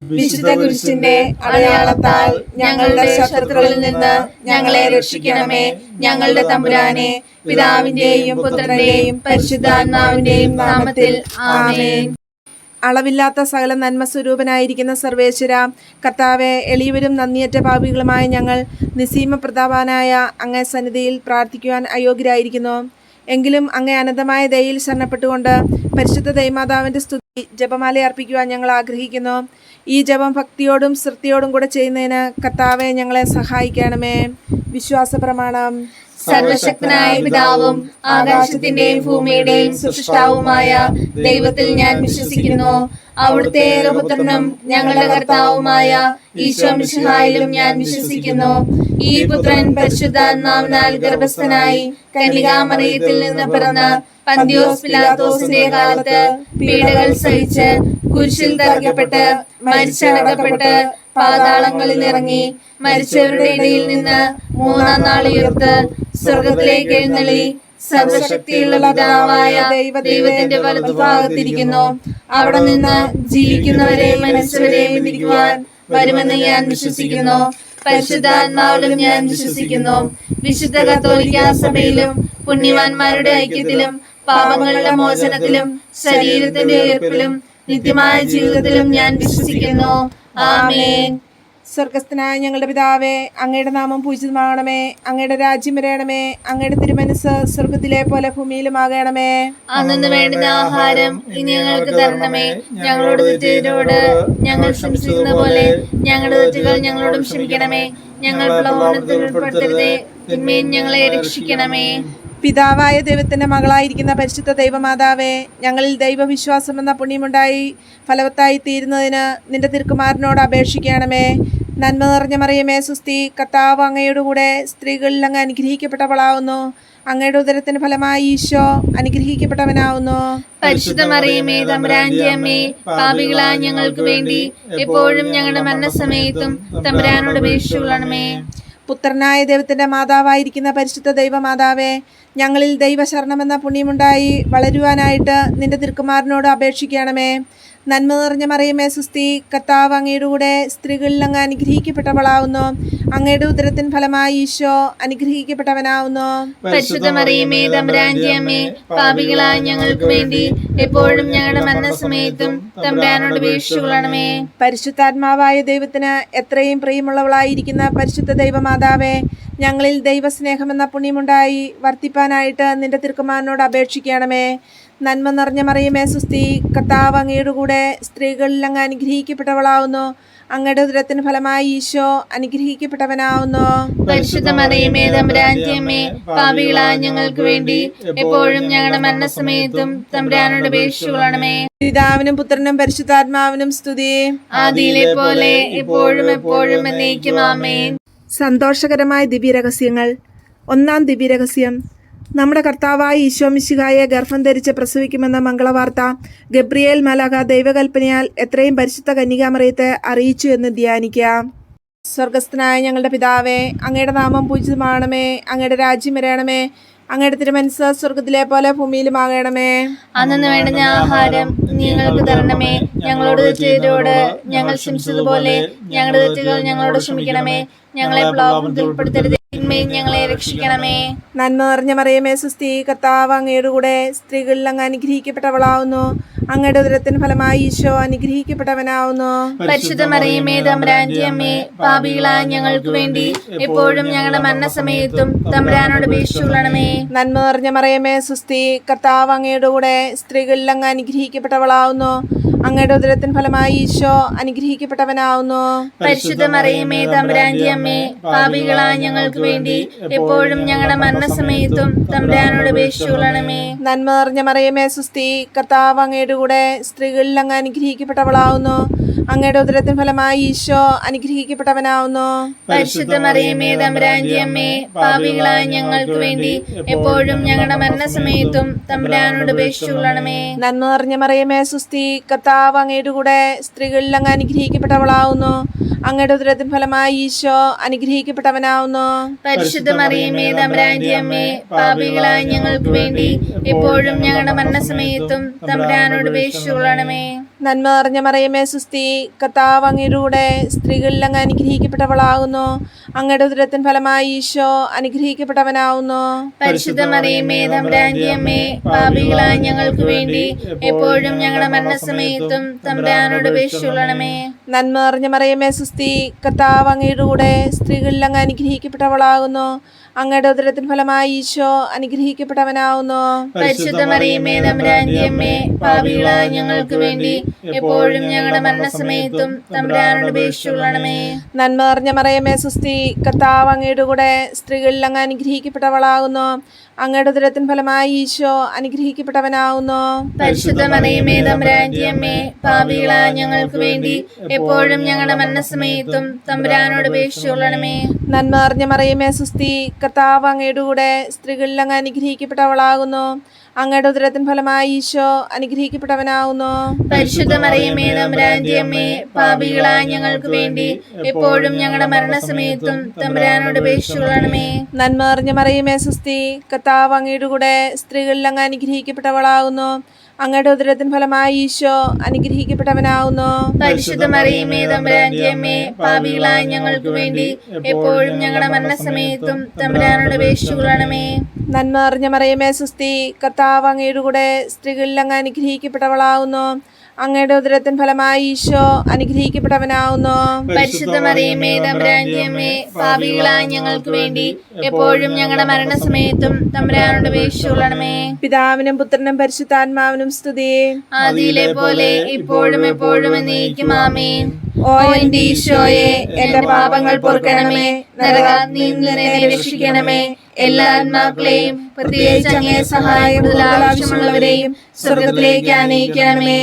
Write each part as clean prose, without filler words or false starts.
വിശുദ്ധ കുരിശിന്റെ അടയാളത്താൽ ഞങ്ങളുടെ ശത്രുക്കളിൽ നിന്ന് ഞങ്ങളെ രക്ഷിക്കണമേ. ഞങ്ങളുടെ തമ്പുരാനെ, പിതാവിന്റെയും പുത്രന്റെയും പരിശുദ്ധാത്മാവിന്റെയും നാമത്തിൽ ആമേൻ. അളവില്ലാത്ത സകല നന്മ സ്വരൂപനായിരിക്കുന്ന സർവേശ്വര കർത്താവെ, എളിയവരും നന്ദിയറ്റ പാപികളുമായ ഞങ്ങൾ നിസ്സീമ പ്രതാപനായ അങ്ങേ സന്നിധിയിൽ പ്രാർത്ഥിക്കുവാൻ അയോഗ്യരായിരിക്കുന്നു. എങ്കിലും അങ്ങേ അനന്തമായ ദയയിൽ ശരണപ്പെട്ടുകൊണ്ട് പരിശുദ്ധ ദൈവമാതാവിൻ്റെ സ്തുതി ജപമാല അർപ്പിക്കുവാൻ ഞങ്ങൾ ആഗ്രഹിക്കുന്നു. ഈ ജപം ഭക്തിയോടും ശ്രദ്ധയോടും കൂടെ ചെയ്യുന്നതിന് കർത്താവെ ഞങ്ങളെ സഹായിക്കണമേ. വിശ്വാസ പ്രമാണം. സർവശക്തനായ പിതാവും ആകാശത്തിന്റെയും ഭൂമിയുടെയും സൃഷ്ടാവുമായ ദൈവത്തിൽ ഞാൻ വിശ്വസിക്കുന്നു. അവിടുത്തെ ഏകപുത്രനും ഞങ്ങളുടെ കർത്താവുമായ ഈശോ മിശിഹായിലും ഞാൻ വിശ്വസിക്കുന്നു. ഈ പുത്രൻ പരിശുദ്ധാത്മാവിനാൽ ഗർഭസ്ഥനായി കന്യകാമറിയത്തിൽ നിന്ന് പിറന്ന് പന്തിയോസ് പിലാത്തോസിന്റെ കാലത്ത് പീഡകൾ സഹിച്ച് കുരിശിൽ തറയ്ക്കപ്പെട്ട് മരിച്ചടക്കപ്പെട്ട് പാതാളങ്ങളിൽ ഇറങ്ങി മരിച്ചവരുടെ ഇടയിൽ നിന്ന് മൂന്നാം നാൾ ഉയർത്ത് സ്വർഗത്തിലേക്ക് എഴുന്നള്ളി സർവശക്തിയുള്ള പിതാവായ ദൈവത്തിന്റെ വലതുഭാഗത്തിരിക്കുന്നു. അവിടെ നിന്ന് ജീവിക്കുന്നവരെ മരിച്ചവരെയും വിധിക്കുവാൻ വരുമെന്ന് ഞാൻ വിശ്വസിക്കുന്നു. പരിശുദ്ധാത്മാവിലും ഞാൻ വിശ്വസിക്കുന്നു. വിശുദ്ധ കത്തോലിക്കാ സഭയിലും പുണ്യവാന്മാരുടെ ഐക്യത്തിലും പാപങ്ങളുടെ മോചനത്തിലും ശരീരത്തിന്റെ ഉയർപ്പിലും നിത്യമായ ജീവിതത്തിലും ഞാൻ വിശ്വസിക്കുന്നു. ആമേൻ. സ്വർഗസ്ഥനായ ഞങ്ങളുടെ പിതാവേ, അങ്ങയുടെ നാമം പൂജിതമാകണമേ. അങ്ങയുടെ രാജ്യം വരണമേ. അങ്ങയുടെ തിരുമനസ് സ്വർഗത്തിലെ പോലെ ഭൂമിയിലുമാകണമേ. അന്നു വേണ്ടുന്ന ആഹാരം ഇനി ഞങ്ങൾക്ക് തരണമേ. ഞങ്ങളോട് തെറ്റിയവരോട് ഞങ്ങൾ ക്ഷമിച്ചിരുന്ന പോലെ ഞങ്ങളുടെ തെറ്റുകൾ ഞങ്ങളോടും ക്ഷമിക്കണമേ. ഞങ്ങൾ പ്രലോഭനത്തിൽ ഉൾപ്പെടുത്തരുതേ, തിന്മയിൽ ഞങ്ങളെ രക്ഷിക്കണമേ. പിതാവായ ദൈവത്തിന്റെ മകളായിരിക്കുന്ന പരിശുദ്ധ ദൈവമാതാവേ, ഞങ്ങളിൽ ദൈവവിശ്വാസം എന്ന പുണ്യമുണ്ടായി ഫലവത്തായി തീരുന്നതിന് നിന്റെ തിരുക്കുമാരനോട് അപേക്ഷിക്കണമേ. നന്മ നിറഞ്ഞ മറിയമേ സുസ്തി, കർത്താവ് അങ്ങയുടെ കൂടെ സ്ത്രീകളിൽ അങ്ങ് അനുഗ്രഹിക്കപ്പെട്ടവളാവുന്നു. അങ്ങയുടെ ഉദരത്തിന് ഫലമായി ഈശോ അനുഗ്രഹിക്കപ്പെട്ടവനാവുന്നു. പരിശുദ്ധ മറിയമേ, തമ്പുരാന്റെ അമ്മേ, പാപികളായ ഞങ്ങൾക്ക് വേണ്ടി എപ്പോഴും ഞങ്ങളുടെ മരണസമയത്തും തമ്പുരാനോട് അപേക്ഷിച്ചുകൊള്ളണമേ. പുത്രനായ ദൈവത്തിന്റെ മാതാവായിരിക്കുന്ന പരിശുദ്ധ ദൈവമാതാവേ, ഞങ്ങളിൽ ദൈവശരണമെന്ന പുണ്യമുണ്ടായി വളരുവാനായിട്ട് നിന്റെ തിരുക്കുമാരനോട് അപേക്ഷിക്കണമേ. നന്മ നിറഞ്ഞ മറിയമേ സുസ്തി, കർത്താവ് അങ്ങയുടെ കൂടെ സ്ത്രീകളിൽ അങ്ങ് അനുഗ്രഹിക്കപ്പെട്ടവളാവുന്നു. അങ്ങയുടെ ഉദരത്തിൻ ഫലമായി ഈശോ അനുഗ്രഹിക്കപ്പെട്ടവനാവുന്നു. പരിശുദ്ധ മറിയമേ, തമ്പുരാന്റെ അമ്മേ, പാപികളായ ഞങ്ങൾക്ക് വേണ്ടി എപ്പോഴും ഞങ്ങളുടെ മരണസമയത്തും തമ്പുരാനോട് അപേക്ഷിച്ചുകൊള്ളണമേ. പരിശുദ്ധാത്മാവായ ദൈവത്തിന് എത്രയും പ്രിയമുള്ളവളായിരിക്കുന്ന പരിശുദ്ധ ദൈവമാതാവേ, ഞങ്ങളിൽ ദൈവസ്നേഹമെന്ന പുണ്യമുണ്ടായി വർദ്ധിപ്പാനായിട്ട് നിന്റെ തിരുക്കുമാരനോട് അപേക്ഷിക്കണമേ. നന്മ നിറഞ്ഞ മറിയമേ സുസ്തി, കർത്താവ് അങ്ങയുടെ കൂടെ സ്ത്രീകളിൽ അങ്ങ് അനുഗ്രഹിക്കപ്പെട്ടവളാവുന്നു. അങ്ങയുടെ ഉദരത്തിന് ഫലമായി ഈശോ അനുഗ്രഹിക്കപ്പെട്ടവനാവുന്നു. പരിശുദ്ധ മറിയമേ, തമ്പുരാന്റെ അമ്മേ, പാപികളായ ഞങ്ങൾക്ക് വേണ്ടി എപ്പോഴും ഞങ്ങളുടെ മരണസമയത്തും തമ്പുരാനോട് അപേക്ഷിച്ചുകൊള്ളണമേ. പിതാവിനും പുത്രനും പരിശുദ്ധാത്മാവിനും സ്തുതി, ആദിയിലെ പോലെ എപ്പോഴും എപ്പോഴും എന്നേക്കും ആമേൻ. സന്തോഷകരമായ ദിവ്യരഹസ്യങ്ങൾ. ഒന്നാം ദിവ്യരഹസ്യം, നമ്മുടെ കർത്താവായ ഈശോ മിശിഹായെ ഗർഭം ധരിച്ച് പ്രസവിക്കുമെന്ന മംഗളവാർത്ത ഗബ്രിയേൽ മാലാഖ ദൈവകൽപ്പനയാൽ എത്രയും പരിശുദ്ധ കന്യകാമറിയത്തെ അറിയിച്ചു എന്ന് ധ്യാനിക്കാം. സ്വർഗസ്ഥനായ ഞങ്ങളുടെ പിതാവേ, അങ്ങയുടെ നാമം പൂജിതമാകണമേ. അങ്ങയുടെ രാജ്യം വരണമേ. അങ്ങയുടെ തിരുമനസ് സ്വർഗത്തിലെ പോലെ ഭൂമിയിലുമാകണമേ. അന്നു വേണ്ടുന്ന ആഹാരം ഞങ്ങൾക്ക് തരണമേ. ഞങ്ങളോട് തെറ്റിയവരോട് ഞങ്ങൾ ക്ഷമിച്ചതുപോലെ ഞങ്ങളുടെ തെറ്റുകൾ ഞങ്ങളോട് ക്ഷമിക്കണമേ. ഞങ്ങളെ പ്രലോഭനത്തിൽ ഉൾപ്പെടുത്തരുതേ, തിന്മയിൽ ഞങ്ങളെ രക്ഷിക്കണമേ. നന്മ നിറഞ്ഞ മറിയമേ സുസ്തി, കർത്താവ് അങ്ങയുടെ കൂടെ സ്ത്രീകളിൽ അങ്ങ് അനുഗ്രഹിക്കപ്പെട്ടവളാവുന്നു. അങ്ങയുടെ ഉദരത്തിന് ഫലമായി ഈശോ അനുഗ്രഹിക്കപ്പെട്ടവനാവുന്നു. പരിശുദ്ധ മറിയമേ, തമ്പുരാന്റെ അമ്മേ, പാപികളായ ഞങ്ങൾക്ക് വേണ്ടി എപ്പോഴും ഞങ്ങളുടെ മരണസമയത്തും തമ്പുരാനോട് അപേക്ഷിച്ചുകൊള്ളണമേ. നന്മ നിറഞ്ഞ മറിയമേ സുസ്തി, കർത്താവ് അങ്ങയുടെ കൂടെ സ്ത്രീകളിൽ അങ്ങ് അനുഗ്രഹിക്കപ്പെട്ടവളാവുന്നു. അങ്ങയുടെ ഉദരത്തിന് ഫലമായി ഈശോ അനുഗ്രഹിക്കപ്പെട്ടവനാവുന്നു. പരിശുദ്ധ മറിയമേ, തമ്പുരാന്റെ അമ്മേ, പാപികളായ ഞങ്ങൾക്ക് വേണ്ടി എപ്പോഴും ഞങ്ങളുടെ മരണസമയത്തും തമ്പുരാനോട് അപേക്ഷിച്ചുകൊള്ളണമേ. നന്മ നിറഞ്ഞ മറിയമേ സുസ്തി, കർത്താവ് അങ്ങയുടെ കൂടെ സ്ത്രീകളിൽ അങ്ങ് അനുഗ്രഹിക്കപ്പെട്ടവളാവുന്നു. അങ്ങയുടെ ഉദരത്തിന് ഫലമായി ഈശോ അനുഗ്രഹിക്കപ്പെട്ടവനാവുന്നു. പരിശുദ്ധ മറിയമേ, തമ്പുരാന്റെ അമ്മേ, പാപികളായ ഞങ്ങൾക്ക് വേണ്ടി എപ്പോഴും ഞങ്ങളുടെ മരണസമയത്തും തമ്പുരാനോട് അപേക്ഷിച്ചുകൊള്ളണമേ. നന്മ നിറഞ്ഞ മറിയമേ സുസ്തി, കർത്താവ് അങ്ങയുടെ കൂടെ സ്ത്രീകളിൽ അങ്ങ് അനുഗ്രഹിക്കപ്പെട്ടവളാവുന്നു. അങ്ങയുടെ ഉദരത്തിൻ ഫലമായി ഈശോ അനുഗ്രഹിക്കപ്പെട്ടവനാവുന്നു. പരിശുദ്ധ മറിയമേ തമ്പുരാന്റെ അമ്മേ, പാപികളായ ഞങ്ങൾക്ക് വേണ്ടി എപ്പോഴും ഞങ്ങളുടെ മരണസമയത്തും തമ്പുരാനോട് അപേക്ഷിച്ചുകൊള്ളണമേ. നന്മ നിറഞ്ഞ മറിയമേ സുസ്തി, കർത്താവ് അങ്ങയുടെ കൂടെ സ്ത്രീകളിൽ അങ്ങ് അനുഗ്രഹിക്കപ്പെട്ടവളാകുന്നു. അങ്ങയുടെ ഉദരത്തിൻ ഫലമായി ഈശോ അനുഗ്രഹിക്കപ്പെട്ടവനാവുന്നു. പരിശുദ്ധ മറിയമേ തമ്പുരാന്റെ അമ്മേ, പാപികളായ ഞങ്ങൾക്ക് വേണ്ടി എപ്പോഴും ഞങ്ങളുടെ മരണസമയത്തും തമ്പുരാനോട് അപേക്ഷിച്ചുകൊള്ളണമേ. നന്മ നിറഞ്ഞ മറിയമേ സുസ്തി, കർത്താവ് അങ്ങയുടെ കൂടെ സ്ത്രീകളിൽ അങ്ങ് അനുഗ്രഹിക്കപ്പെട്ടവളാകുന്നു. അങ്ങയുടെ ഉദരത്തിൻ ഫലമായി ഈശോ അനുഗ്രഹിക്കപ്പെട്ടവനാവുന്നു. പരിശുദ്ധ മറിയമേ തമ്പുരാന്റെ അമ്മേ, പാപികളായ ഞങ്ങൾക്ക് വേണ്ടി എപ്പോഴും ഞങ്ങളുടെ മരണസമയത്തും തമ്പുരാനോട് അപേക്ഷിച്ചുകൊള്ളണമേ. നന്മ നിറഞ്ഞ മറിയമേ സുസ്തി, കർത്താവ് അങ്ങയുടെ കൂടെ സ്ത്രീകളിൽ അങ്ങ് അനുഗ്രഹിക്കപ്പെട്ടവളാകുന്നു. അങ്ങയുടെ ഉദരത്തിൻ ഫലമായി ഈശോ അനുഗ്രഹിക്കപ്പെട്ടവനാവുന്നു. പരിശുദ്ധ മറിയമേ തമ്പുരാന്റെ അമ്മേ, പാപികളായ ഞങ്ങൾക്ക് വേണ്ടി എപ്പോഴും ഞങ്ങളുടെ മരണസമയത്തും തമ്പുരാനോട് അപേക്ഷിച്ചുകൊള്ളണമേ. നന്മ നിറഞ്ഞ മറിയമേ സുസ്തി, കർത്താവ് അങ്ങയുടെ കൂടെ സ്ത്രീകളിൽ അങ്ങ് അനുഗ്രഹിക്കപ്പെട്ടവളാകുന്നു. അങ്ങയുടെ ഉദരത്തിൻ ഫലമായി ഈശോ അനുഗ്രഹിക്കപ്പെട്ടവനാവുന്നു. പരിശുദ്ധ മറിയമേ തമ്പുരാന്റെ അമ്മേ, പാപികളായ ഞങ്ങൾക്ക് വേണ്ടി എപ്പോഴും ഞങ്ങളുടെ മരണസമയത്തും തമ്പുരാനോട് അപേക്ഷിച്ചുകൊള്ളണമേ. നന്മ നിറഞ്ഞ മറിയമേ സുസ്തി, കർത്താവ് അങ്ങയുടെ കൂടെ സ്ത്രീകളിൽ അങ്ങ് അനുഗ്രഹിക്കപ്പെട്ടവളാകുന്നു. അങ്ങയുടെ ഉദരത്തിൻ ഫലമായി ഈശോ അനുഗ്രഹിക്കപ്പെട്ടവനാവുന്നു. പരിശുദ്ധ മറിയമേ തമ്പുരാന്റെ അമ്മേ, പാപികളായ ഞങ്ങൾക്ക് വേണ്ടി എപ്പോഴും ഞങ്ങളുടെ മരണസമയത്തും തമ്പുരാനോട് അപേക്ഷിച്ചുകൊള്ളണമേ. നന്മ നിറഞ്ഞ മറിയമേ സുസ്തി, കർത്താവ് അങ്ങയുടെ കൂടെ സ്ത്രീകളിൽ അങ്ങ് അനുഗ്രഹിക്കപ്പെട്ടവളാകുന്നു. അങ്ങയുടെ ഉദരത്തിൻ ഫലമായി ഈശോ അനുഗ്രഹിക്കപ്പെട്ടവനാവുന്നു. പരിശുദ്ധ മറിയമേ തമ്പുരാന്റെ അമ്മേ, പാപികളായ ഞങ്ങൾക്ക് വേണ്ടി എപ്പോഴും ഞങ്ങളുടെ മരണസമയത്തും തമ്പുരാനോട് അപേക്ഷിച്ചുകൊള്ളണമേ. പിതാവിനും പുത്രനും പരിശുദ്ധാത്മാവിനും സ്തുതി. ആദിയിലെ പോലെ ഇപ്പോഴും എപ്പോഴും എന്നേക്കും ആമേൻ. ഓ എന്റെ ഈശോയെ, എന്റെ പാപങ്ങൾ പൊറുക്കണമേ, നരകാഗ്നിയിൽ നിന്ന് എന്നെ രക്ഷിക്കണമേ. എല്ലാ ആത്മാക്കളെയും പ്രത്യേകിച്ച് അങ്ങേ സഹായം ആവശ്യമുള്ളവരെയും സ്വർഗത്തിലേക്ക് ആനയിക്കണമേ.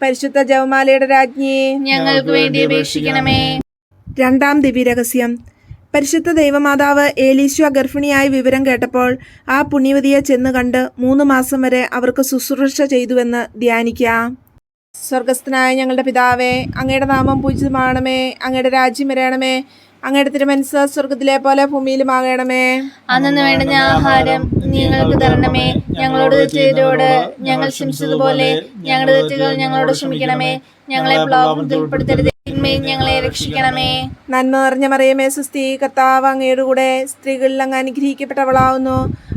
പരിശുദ്ധ ജപമാലയുടെ രാജ്ഞി, ഞങ്ങൾക്ക് വേണ്ടി അപേക്ഷിക്കണമേ. രണ്ടാം ദിവ്യരഹസ്യം. പരിശുദ്ധ ദൈവമാതാവ് ഏലീശ ഗർഭിണിയായ വിവരം കേട്ടപ്പോൾ ആ പുണ്യവതിയെ ചെന്ന് കണ്ട് 3 മാസം വരെ അവർക്ക് ശുശ്രൂഷ ചെയ്തുവെന്ന് ധ്യാനിക്കാം. സ്വർഗസ്ഥനായ ഞങ്ങളുടെ പിതാവേ, അങ്ങയുടെ നാമം പൂജിതമാകണമേ. അങ്ങയുടെ രാജ്യം വരണമേ. അങ്ങയുടെ തിരുമനസ്സ് സ്വർഗത്തിലെ പോലെ ഭൂമിയിലുമാകണമേ. അന്നു വേണ്ടുന്ന ആഹാരം ഞങ്ങൾക്ക് തരണമേ. ഞങ്ങളോട് തെറ്റോട് ഞങ്ങൾ ക്ഷമിച്ചതുപോലെ ഞങ്ങളുടെ തെറ്റുകൾ ഞങ്ങളോട് ക്ഷമിക്കണമേ. ഞങ്ങളെ പ്രലോഭനത്തിൽ ഉൾപ്പെടുത്തരുതേ, തിന്മയിൽ ഞങ്ങളെ രക്ഷിക്കണമേ. നന്മ നിറഞ്ഞ മറിയമേ സുസ്തി, കർത്താവ് അങ്ങയുടെ കൂടെ സ്ത്രീകളിൽ അങ്ങ് അനുഗ്രഹിക്കപ്പെട്ടവളാവുന്നു.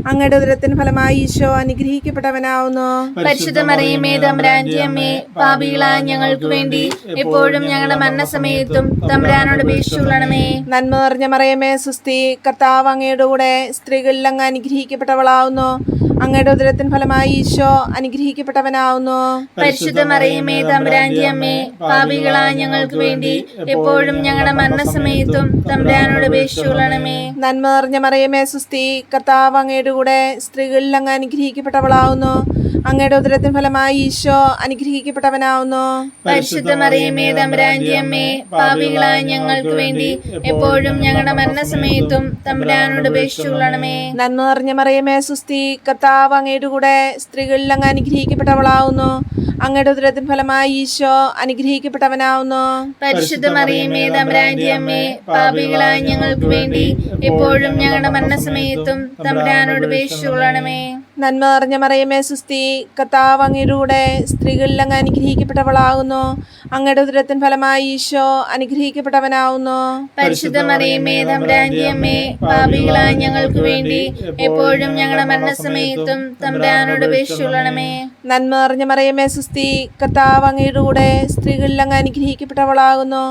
അങ്ങയുടെ ഉദരത്തിന് ഫലമായി ഈശോ അനുഗ്രഹിക്കപ്പെട്ടവനാവുന്നു. പരിശുദ്ധ മറിയമേ തമ്പുരാന്റെ അമ്മേ, പാപികളായ ഞങ്ങൾക്ക് വേണ്ടി എപ്പോഴും ഞങ്ങളുടെ മരണസമയത്തും തമ്പുരാനോട് അപേക്ഷിച്ചുകൊള്ളണമേ. നന്മ നിറഞ്ഞ മറിയമേ സുസ്തി, കർത്താവ് അങ്ങയുടെ കൂടെ സ്ത്രീകളിൽ അങ്ങ് അനുഗ്രഹിക്കപ്പെട്ടവളാവുന്നു. അങ്ങയുടെ ഉദരത്തിന് ഫലമായി ഈശോ അനുഗ്രഹിക്കപ്പെട്ടവനാവുന്നു. പരിശുദ്ധ മറിയമേ തമ്പുരാന്റെ അമ്മേ, പാപികളായ ഞങ്ങൾക്ക് വേണ്ടി എപ്പോഴും ഞങ്ങളുടെ മരണസമയത്തും തമ്പുരാനോട് അപേക്ഷിച്ചുകൊള്ളണമേ. നന്മ നിറഞ്ഞ മറിയമേ സുസ്തി, കർത്താവ് അങ്ങയുടെ കൂടെ സ്ത്രീകളിൽ അങ്ങ് അനുഗ്രഹിക്കപ്പെട്ടവളാവുന്നു. അങ്ങയുടെ ഉദരത്തിന് ഫലമായി ഈശോ അനുഗ്രഹിക്കപ്പെട്ടവനാവുന്നു. പരിശുദ്ധ മറിയമേ തമ്പുരാന്റെ അമ്മേ, പാപികളായ ഞങ്ങൾക്ക് വേണ്ടി എപ്പോഴും ഞങ്ങളുടെ മരണസമയത്തും തമ്പുരാനോട് അപേക്ഷിച്ചുകൊള്ളണമേ. നന്മ നിറഞ്ഞ മറിയമേ സുസ്തി, കർത്താവ് അങ്ങയുടെ കൂടെ സ്ത്രീകളിൽ അങ്ങ് അനുഗ്രഹിക്കപ്പെട്ടവളാവുന്നു. അങ്ങയുടെ ഉദരത്തിന് ഫലമായി ഈശോ അനുഗ്രഹിക്കപ്പെട്ടവനാവുന്നു. പരിശുദ്ധ മറിയമേ തമ്പുരാന്റെ അമ്മേ, പാപികളായ ഞങ്ങൾക്ക് വേണ്ടി എപ്പോഴും ഞങ്ങളുടെ മരണസമയത്തും തമ്പുരാനോട് അപേക്ഷിച്ചുകൊള്ളണമേ. നന്മ നിറഞ്ഞ മറിയമേ സുസ്തി, കർത്താവ് അങ്ങയുടെ കൂടെ സ്ത്രീകളിൽ അങ്ങ് അനുഗ്രഹിക്കപ്പെട്ടവളാകുന്നു. അങ്ങയുടെ ഉദരത്തിൻ ഫലമായി ഈശോ അനുഗ്രഹിക്കപ്പെട്ടവനാവുന്നു. പരിശുദ്ധ മറിയമേ തമ്പുരാന്റെ അമ്മേ, പാപികളായ ഞങ്ങൾക്ക് വേണ്ടി എപ്പോഴും ഞങ്ങളുടെ മരണസമയത്തും തമ്പുരാനോട് അപേക്ഷിച്ചുകൊള്ളണമേ. നന്മ നിറഞ്ഞ മറിയമേ സുസ്തി, കർത്താവ് അങ്ങയുടെ കൂടെ സ്ത്രീകളിൽ അങ്ങ് അനുഗ്രഹിക്കപ്പെട്ടവളാകുന്നു.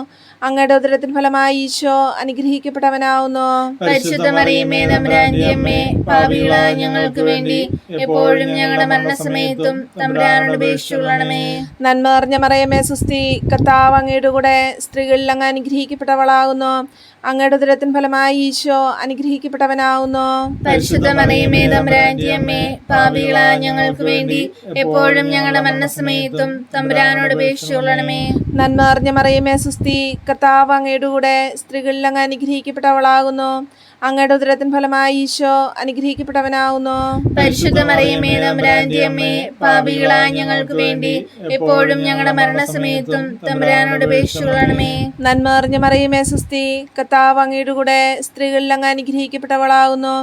അങ്ങയുടെ ഉദരത്തിൻ ഫലമായി ഈശോ അനുഗ്രഹിക്കപ്പെട്ടവനാവുന്നു. പരിശുദ്ധ മറിയമേ തമ്പുരാന്റെ അമ്മേ, പാപികളായ ഞങ്ങൾക്ക് വേണ്ടി എപ്പോഴും ഞങ്ങളുടെ മരണസമയത്തും തമ്പുരാനോട് അപേക്ഷിച്ചുകൊള്ളണമേ. നന്മ നിറഞ്ഞ മറിയമേ സുസ്തി, കർത്താവ് അങ്ങയുടെ കൂടെ സ്ത്രീകളിൽ അങ്ങ് അനുഗ്രഹിക്കപ്പെട്ടവളാകുന്നു. അങ്ങയുടെ ഉദരത്തിൻ ഫലമായി ഈശോ അനുഗ്രഹിക്കപ്പെട്ടവനാവുന്നു. പരിശുദ്ധ മറിയമേ തമ്പുരാന്റെ അമ്മേ, പാപികളായ ഞങ്ങൾക്ക് വേണ്ടി എപ്പോഴും ഞങ്ങളുടെ മരണസമയത്തും തമ്പുരാനോട് അപേക്ഷിച്ചുകൊള്ളണമേ. നന്മ നിറഞ്ഞ മറിയമേ സുസ്തി, കർത്താവ് അങ്ങയുടെ കൂടെ സ്ത്രീകളിൽ അങ്ങ് അനുഗ്രഹിക്കപ്പെട്ടവളാകുന്നു. അങ്ങയുടെ ഉദരത്തിൻ ഫലമായി ഈശോ അനുഗ്രഹിക്കപ്പെട്ടവനാവുന്നു. പരിശുദ്ധ മറിയമേ തമ്പുരാന്റെ അമ്മേ, പാപികളായ ഞങ്ങൾക്ക് വേണ്ടി എപ്പോഴും ഞങ്ങളുടെ മരണസമയത്തും തമ്പുരാനോട് അപേക്ഷിച്ചുകൊള്ളണമേ. നന്മ നിറഞ്ഞ മറിയമേ സുസ്തി, കർത്താവ് അങ്ങയുടെ കൂടെ സ്ത്രീകളിൽ അങ്ങ് അനുഗ്രഹിക്കപ്പെട്ടവളാവുന്നു.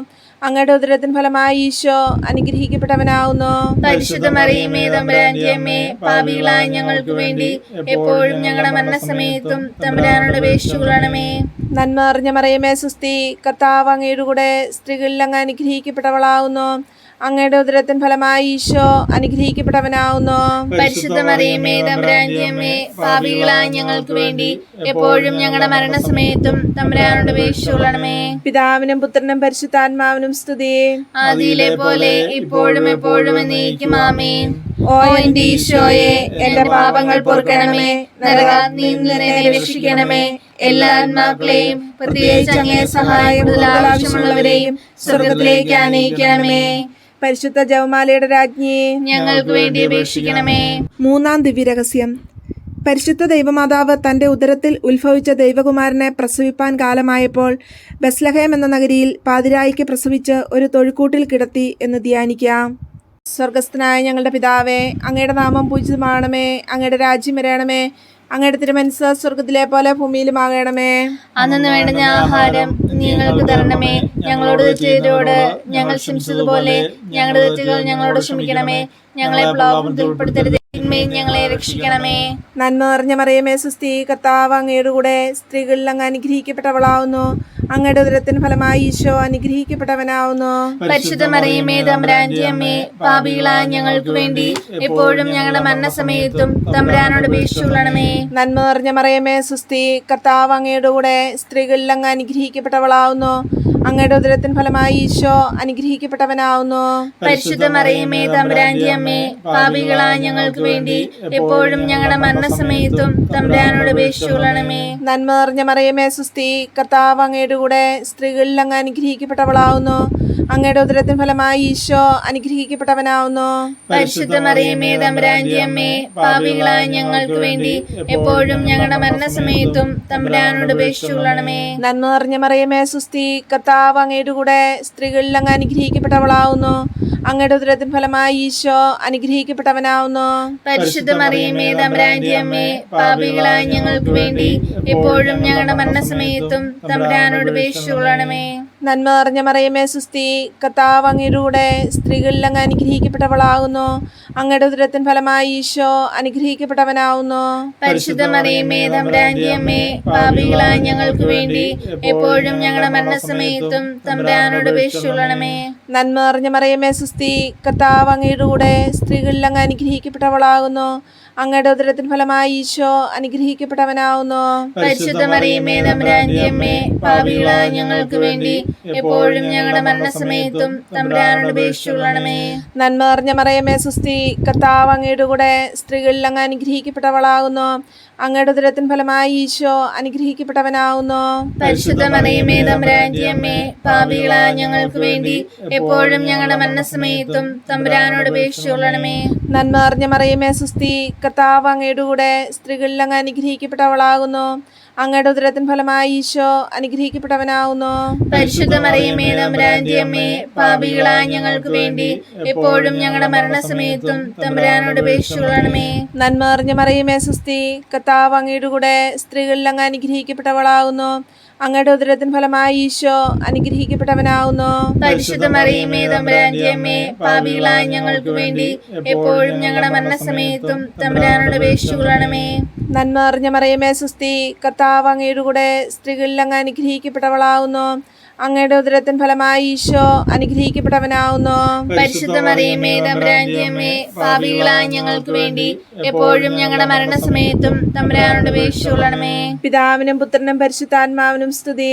അങ്ങയുടെ ഉദരത്തിൻ ഫലമായി ഈശോ അനുഗ്രഹിക്കപ്പെട്ടവനാവുന്നു. പരിശുദ്ധ മറിയമേ തമ്പുരാന്റെ അമ്മേ, പാപികളായ ഞങ്ങൾക്ക് വേണ്ടി എപ്പോഴും ഞങ്ങളുടെ മരണസമയത്തും തമ്പുരാനോട് അപേക്ഷിച്ചുകൊള്ളണമേ. നന്മ നിറഞ്ഞ മറിയമേ സുസ്തി, കർത്താവ് അങ്ങയുടെ കൂടെ സ്ത്രീകളിൽ അങ്ങ് അനുഗ്രഹിക്കപ്പെട്ടവളാവുന്നു. അങ്ങയുടെ ഉദരത്തിൻ ഫലമായി ഈശോ അനുഗ്രഹിക്കപ്പെട്ടവനാവുന്നു. പരിശുദ്ധ മറിയമേ തമ്പുരാന്റെ അമ്മേ, പാപികളായ ഞങ്ങൾക്ക് വേണ്ടി എപ്പോഴും ഞങ്ങളുടെ മരണസമയത്തും തമ്പുരാനോട് അപേക്ഷിച്ചുകൊള്ളണമേ. പിതാവിനും പുത്രനും പരിശുദ്ധാത്മാവിനും സ്തുതി. ആദിയിലെ പോലെ ഇപ്പോഴും എപ്പോഴും എന്നേക്കും ആമേൻ. ഓ എന്റെ ഈശോയെ, എന്റെ പാപങ്ങൾ പൊറുക്കണമേ, നരകാഗ്നിയിൽ നിന്ന് എന്നെ രക്ഷിക്കണമേ. എല്ലാ ആത്മാക്കളെയും പ്രത്യേകിച്ച് അങ്ങേ സഹായം കൂടുതൽ ആവശ്യമുള്ളവരെയും സ്വർഗത്തിലേക്ക് ആനയിക്കണമേ. പരിശുദ്ധ ജപമാലയുടെ രാജ്ഞി, ഞങ്ങൾക്ക് വേണ്ടി അപേക്ഷിക്കണമേ. മൂന്നാം ദിവ്യരഹസ്യം. പരിശുദ്ധ ദൈവമാതാവ് തൻ്റെ ഉദരത്തിൽ ഉത്ഭവിച്ച ദൈവകുമാരനെ പ്രസവിപ്പാൻ കാലമായപ്പോൾ ബെത്ലഹേം എന്ന നഗരിയിൽ പാതിരായിക്ക് പ്രസവിച്ച് ഒരു തൊഴുക്കൂട്ടിൽ കിടത്തി എന്ന് ധ്യാനിക്കാം. സ്വർഗസ്ഥനായ ഞങ്ങളുടെ പിതാവേ, അങ്ങയുടെ നാമം പൂജിതമാകണമേ. അങ്ങയുടെ രാജ്യം വരണമേ. അങ്ങയുടെ തിരുമനസ്സ് സ്വർഗത്തിലെ പോലെ ഭൂമിയിലുമാകണമേ. അന്നു വേണ്ടുന്ന ആഹാരം ഞങ്ങൾക്ക് തരണമേ. ഞങ്ങളോട് തെറ്റ് ഞങ്ങൾ ക്ഷമിച്ചതുപോലെ ഞങ്ങളുടെ തെറ്റുകൾ ഞങ്ങളോട് ക്ഷമിക്കണമേ. ഞങ്ങളെ പ്രലോഭനത്തിൽ ഉൾപ്പെടുത്തരുതേ, തിന്മയിൽ ഞങ്ങളെ രക്ഷിക്കണമേ. നന്മ നിറഞ്ഞ മറിയമേ സുസ്തി, കർത്താവ് അങ്ങയുടെ കൂടെ സ്ത്രീകളിൽ അങ്ങ് അനുഗ്രഹിക്കപ്പെട്ടവളാവുന്നു. അങ്ങയുടെ ഉദരത്തിന് ഫലമായി ഈശോ അനുഗ്രഹിക്കപ്പെട്ടവനാവുന്നു. പരിശുദ്ധ മറിയമേ തമ്പുരാന്റെ അമ്മേ, പാപികളായ ഞങ്ങൾക്ക് വേണ്ടി എപ്പോഴും ഞങ്ങളുടെ മരണസമയത്തും തമ്പുരാനോട് അപേക്ഷിച്ചുകൊള്ളണമേ. നന്മ നിറഞ്ഞ മറിയമേ സുസ്തി, കർത്താവ് അങ്ങയുടെ കൂടെ സ്ത്രീകളിൽ അങ്ങ് അനുഗ്രഹിക്കപ്പെട്ടവളാവുന്നു. അങ്ങയുടെ ഉദരത്തിന് ഫലമായി ഈശോ അനുഗ്രഹിക്കപ്പെട്ടവനാവുന്നു. പരിശുദ്ധ മറിയമേ തമ്പുരാന്റെ അമ്മേ, പാപികളായ ഞങ്ങൾക്ക് വേണ്ടി എപ്പോഴും ഞങ്ങളുടെ മരണസമയത്തും തമ്പുരാനോട് അപേക്ഷിച്ചുകൊള്ളണമേ. നന്മ നിറഞ്ഞ മറിയമേ സുസ്തി, കർത്താവ് അങ്ങയുടെ കൂടെ സ്ത്രീകളിൽ അങ്ങ് അനുഗ്രഹിക്കപ്പെട്ടവളാവുന്നു. അങ്ങയുടെ ഉദരത്തിന് ഫലമായി ഈശോ അനുഗ്രഹിക്കപ്പെട്ടവനാവുന്നു. പരിശുദ്ധ മറിയമേ തമ്പുരാന്റെ അമ്മേ, പാപികളായ ഞങ്ങൾക്ക് വേണ്ടി എപ്പോഴും ഞങ്ങളുടെ മരണസമയത്തും തമ്പുരാനോട് അപേക്ഷിച്ചുകൊള്ളണമേ. നന്മ നിറഞ്ഞ മറിയമേ സുസ്തി, കർത്താവ് അങ്ങയുടെ കൂടെ സ്ത്രീകളിൽ അങ്ങ് അനുഗ്രഹിക്കപ്പെട്ടവളാവുന്നു. അങ്ങയുടെ ഉദരത്തിന് ഫലമായി ഈശോ അനുഗ്രഹിക്കപ്പെട്ടവനാവുന്നു. പരിശുദ്ധ മറിയമേ തമ്പുരാന്റെ അമ്മേ, പാപികളായ ഞങ്ങൾക്ക് വേണ്ടി എപ്പോഴും ഞങ്ങളുടെ മരണസമയത്തും തമ്പുരാനോട് അപേക്ഷിച്ചുകൊള്ളണമേ. നന്മ നിറഞ്ഞ മറിയമേ സുസ്തി, കർത്താവ് അങ്ങയുടെ കൂടെ സ്ത്രീകളിൽ അങ്ങ് അനുഗ്രഹിക്കപ്പെട്ടവളാകുന്നു. അങ്ങയുടെ ഉദരത്തിൻ ഫലമായി ഈശോ അനുഗ്രഹിക്കപ്പെട്ടവനാവുന്നു. പരിശുദ്ധ മറിയമേ തമ്പുരാന്റെ അമ്മേ, പാപികളായ ഞങ്ങൾക്ക് വേണ്ടി എപ്പോഴും ഞങ്ങളുടെ മരണസമയത്തും തമ്പുരാനോട് അപേക്ഷിച്ചുകൊള്ളണമേ. നന്മ നിറഞ്ഞ മറിയമേ സുസ്തി, കർത്താവ് അങ്ങയുടെ കൂടെ സ്ത്രീകളിൽ അങ്ങ് അനുഗ്രഹിക്കപ്പെട്ടവളാകുന്നു. അങ്ങയുടെ ഉദരത്തിൻ ഫലമായി ഈശോ അനുഗ്രഹിക്കപ്പെട്ടവനാവുന്നു. പരിശുദ്ധ മറിയമേ തമ്പുരാന്റെ അമ്മേ, പാപികളായ ഞങ്ങൾക്ക് വേണ്ടി എപ്പോഴും ഞങ്ങളുടെ മരണസമയത്തും തമ്പുരാനോട് അപേക്ഷിച്ചുകൊള്ളണമേ. നന്മ നിറഞ്ഞ മറിയമേ സുസ്തി, കർത്താവ് അങ്ങയുടെ കൂടെ സ്ത്രീകളിൽ അങ്ങ് അനുഗ്രഹിക്കപ്പെട്ടവളാകുന്നു. അങ്ങയുടെ ഉദരത്തിൻ ഫലമായി ഈശോ അനുഗ്രഹിക്കപ്പെട്ടവനാവുന്നു. പരിശുദ്ധ മറിയമേ തമ്പുരാന്റെ അമ്മേ, പാപികളായ ഞങ്ങൾക്ക് വേണ്ടി എപ്പോഴും ഞങ്ങളുടെ മരണസമയത്തും തമ്പുരാനോട് അപേക്ഷിച്ചുകൊള്ളണമേ. നന്മ നിറഞ്ഞ മറിയമേ സുസ്തി, കർത്താവ് അങ്ങയുടെ കൂടെ സ്ത്രീകളിൽ അങ്ങ് അനുഗ്രഹിക്കപ്പെട്ടവളാകുന്നു. അങ്ങയുടെ ഉദരത്തിൻ ഫലമായി ഈശോ അനുഗ്രഹിക്കപ്പെട്ടവനാവുന്നു. പരിശുദ്ധ മറിയമേ തമ്പുരാന്റെ അമ്മേ, പാപികളായ ഞങ്ങൾക്ക് വേണ്ടി എപ്പോഴും ഞങ്ങളുടെ മരണസമയത്തും തമ്പുരാനോട് അപേക്ഷിച്ചുകൊള്ളണമേ. നന്മ നിറഞ്ഞ മറിയമേ സുസ്തി, കർത്താവ് അങ്ങയുടെ കൂടെ സ്ത്രീകളിൽ അങ്ങ് അനുഗ്രഹിക്കപ്പെട്ടവളാകുന്നു. അങ്ങയുടെ ഉദരത്തിൻ ഫലമായി ഈശോ അനുഗ്രഹിക്കപ്പെട്ടവനാവുന്നു. പരിശുദ്ധ മറിയമേ തമ്പുരാന്റെ അമ്മേ, പാപികളായ ഞങ്ങൾക്ക് വേണ്ടി എപ്പോഴും ഞങ്ങളുടെ മരണസമയത്തും തമ്പുരാനോട് അപേക്ഷിച്ചുകൊള്ളണമേ. നന്മ നിറഞ്ഞ മറിയമേ സുസ്തി, കർത്താവ് അങ്ങയുടെ കൂടെ സ്ത്രീകളിൽ അങ്ങ് അനുഗ്രഹിക്കപ്പെട്ടവളാകുന്നു. അങ്ങയുടെ ഉദരത്തിൻ ഫലമായി ഈശോ അനുഗ്രഹിക്കപ്പെട്ടവനാവുന്നു. പരിശുദ്ധ മറിയമേ തമ്പുരാന്റെ അമ്മേ, പാപികളായ ഞങ്ങൾക്ക് വേണ്ടി എപ്പോഴും ഞങ്ങളുടെ മരണസമയത്തും തമ്പുരാനോട് അപേക്ഷിച്ചുകൊള്ളണമേ. പിതാവിനും പുത്രനും പരിശുദ്ധാത്മാവിനും സ്തുതി.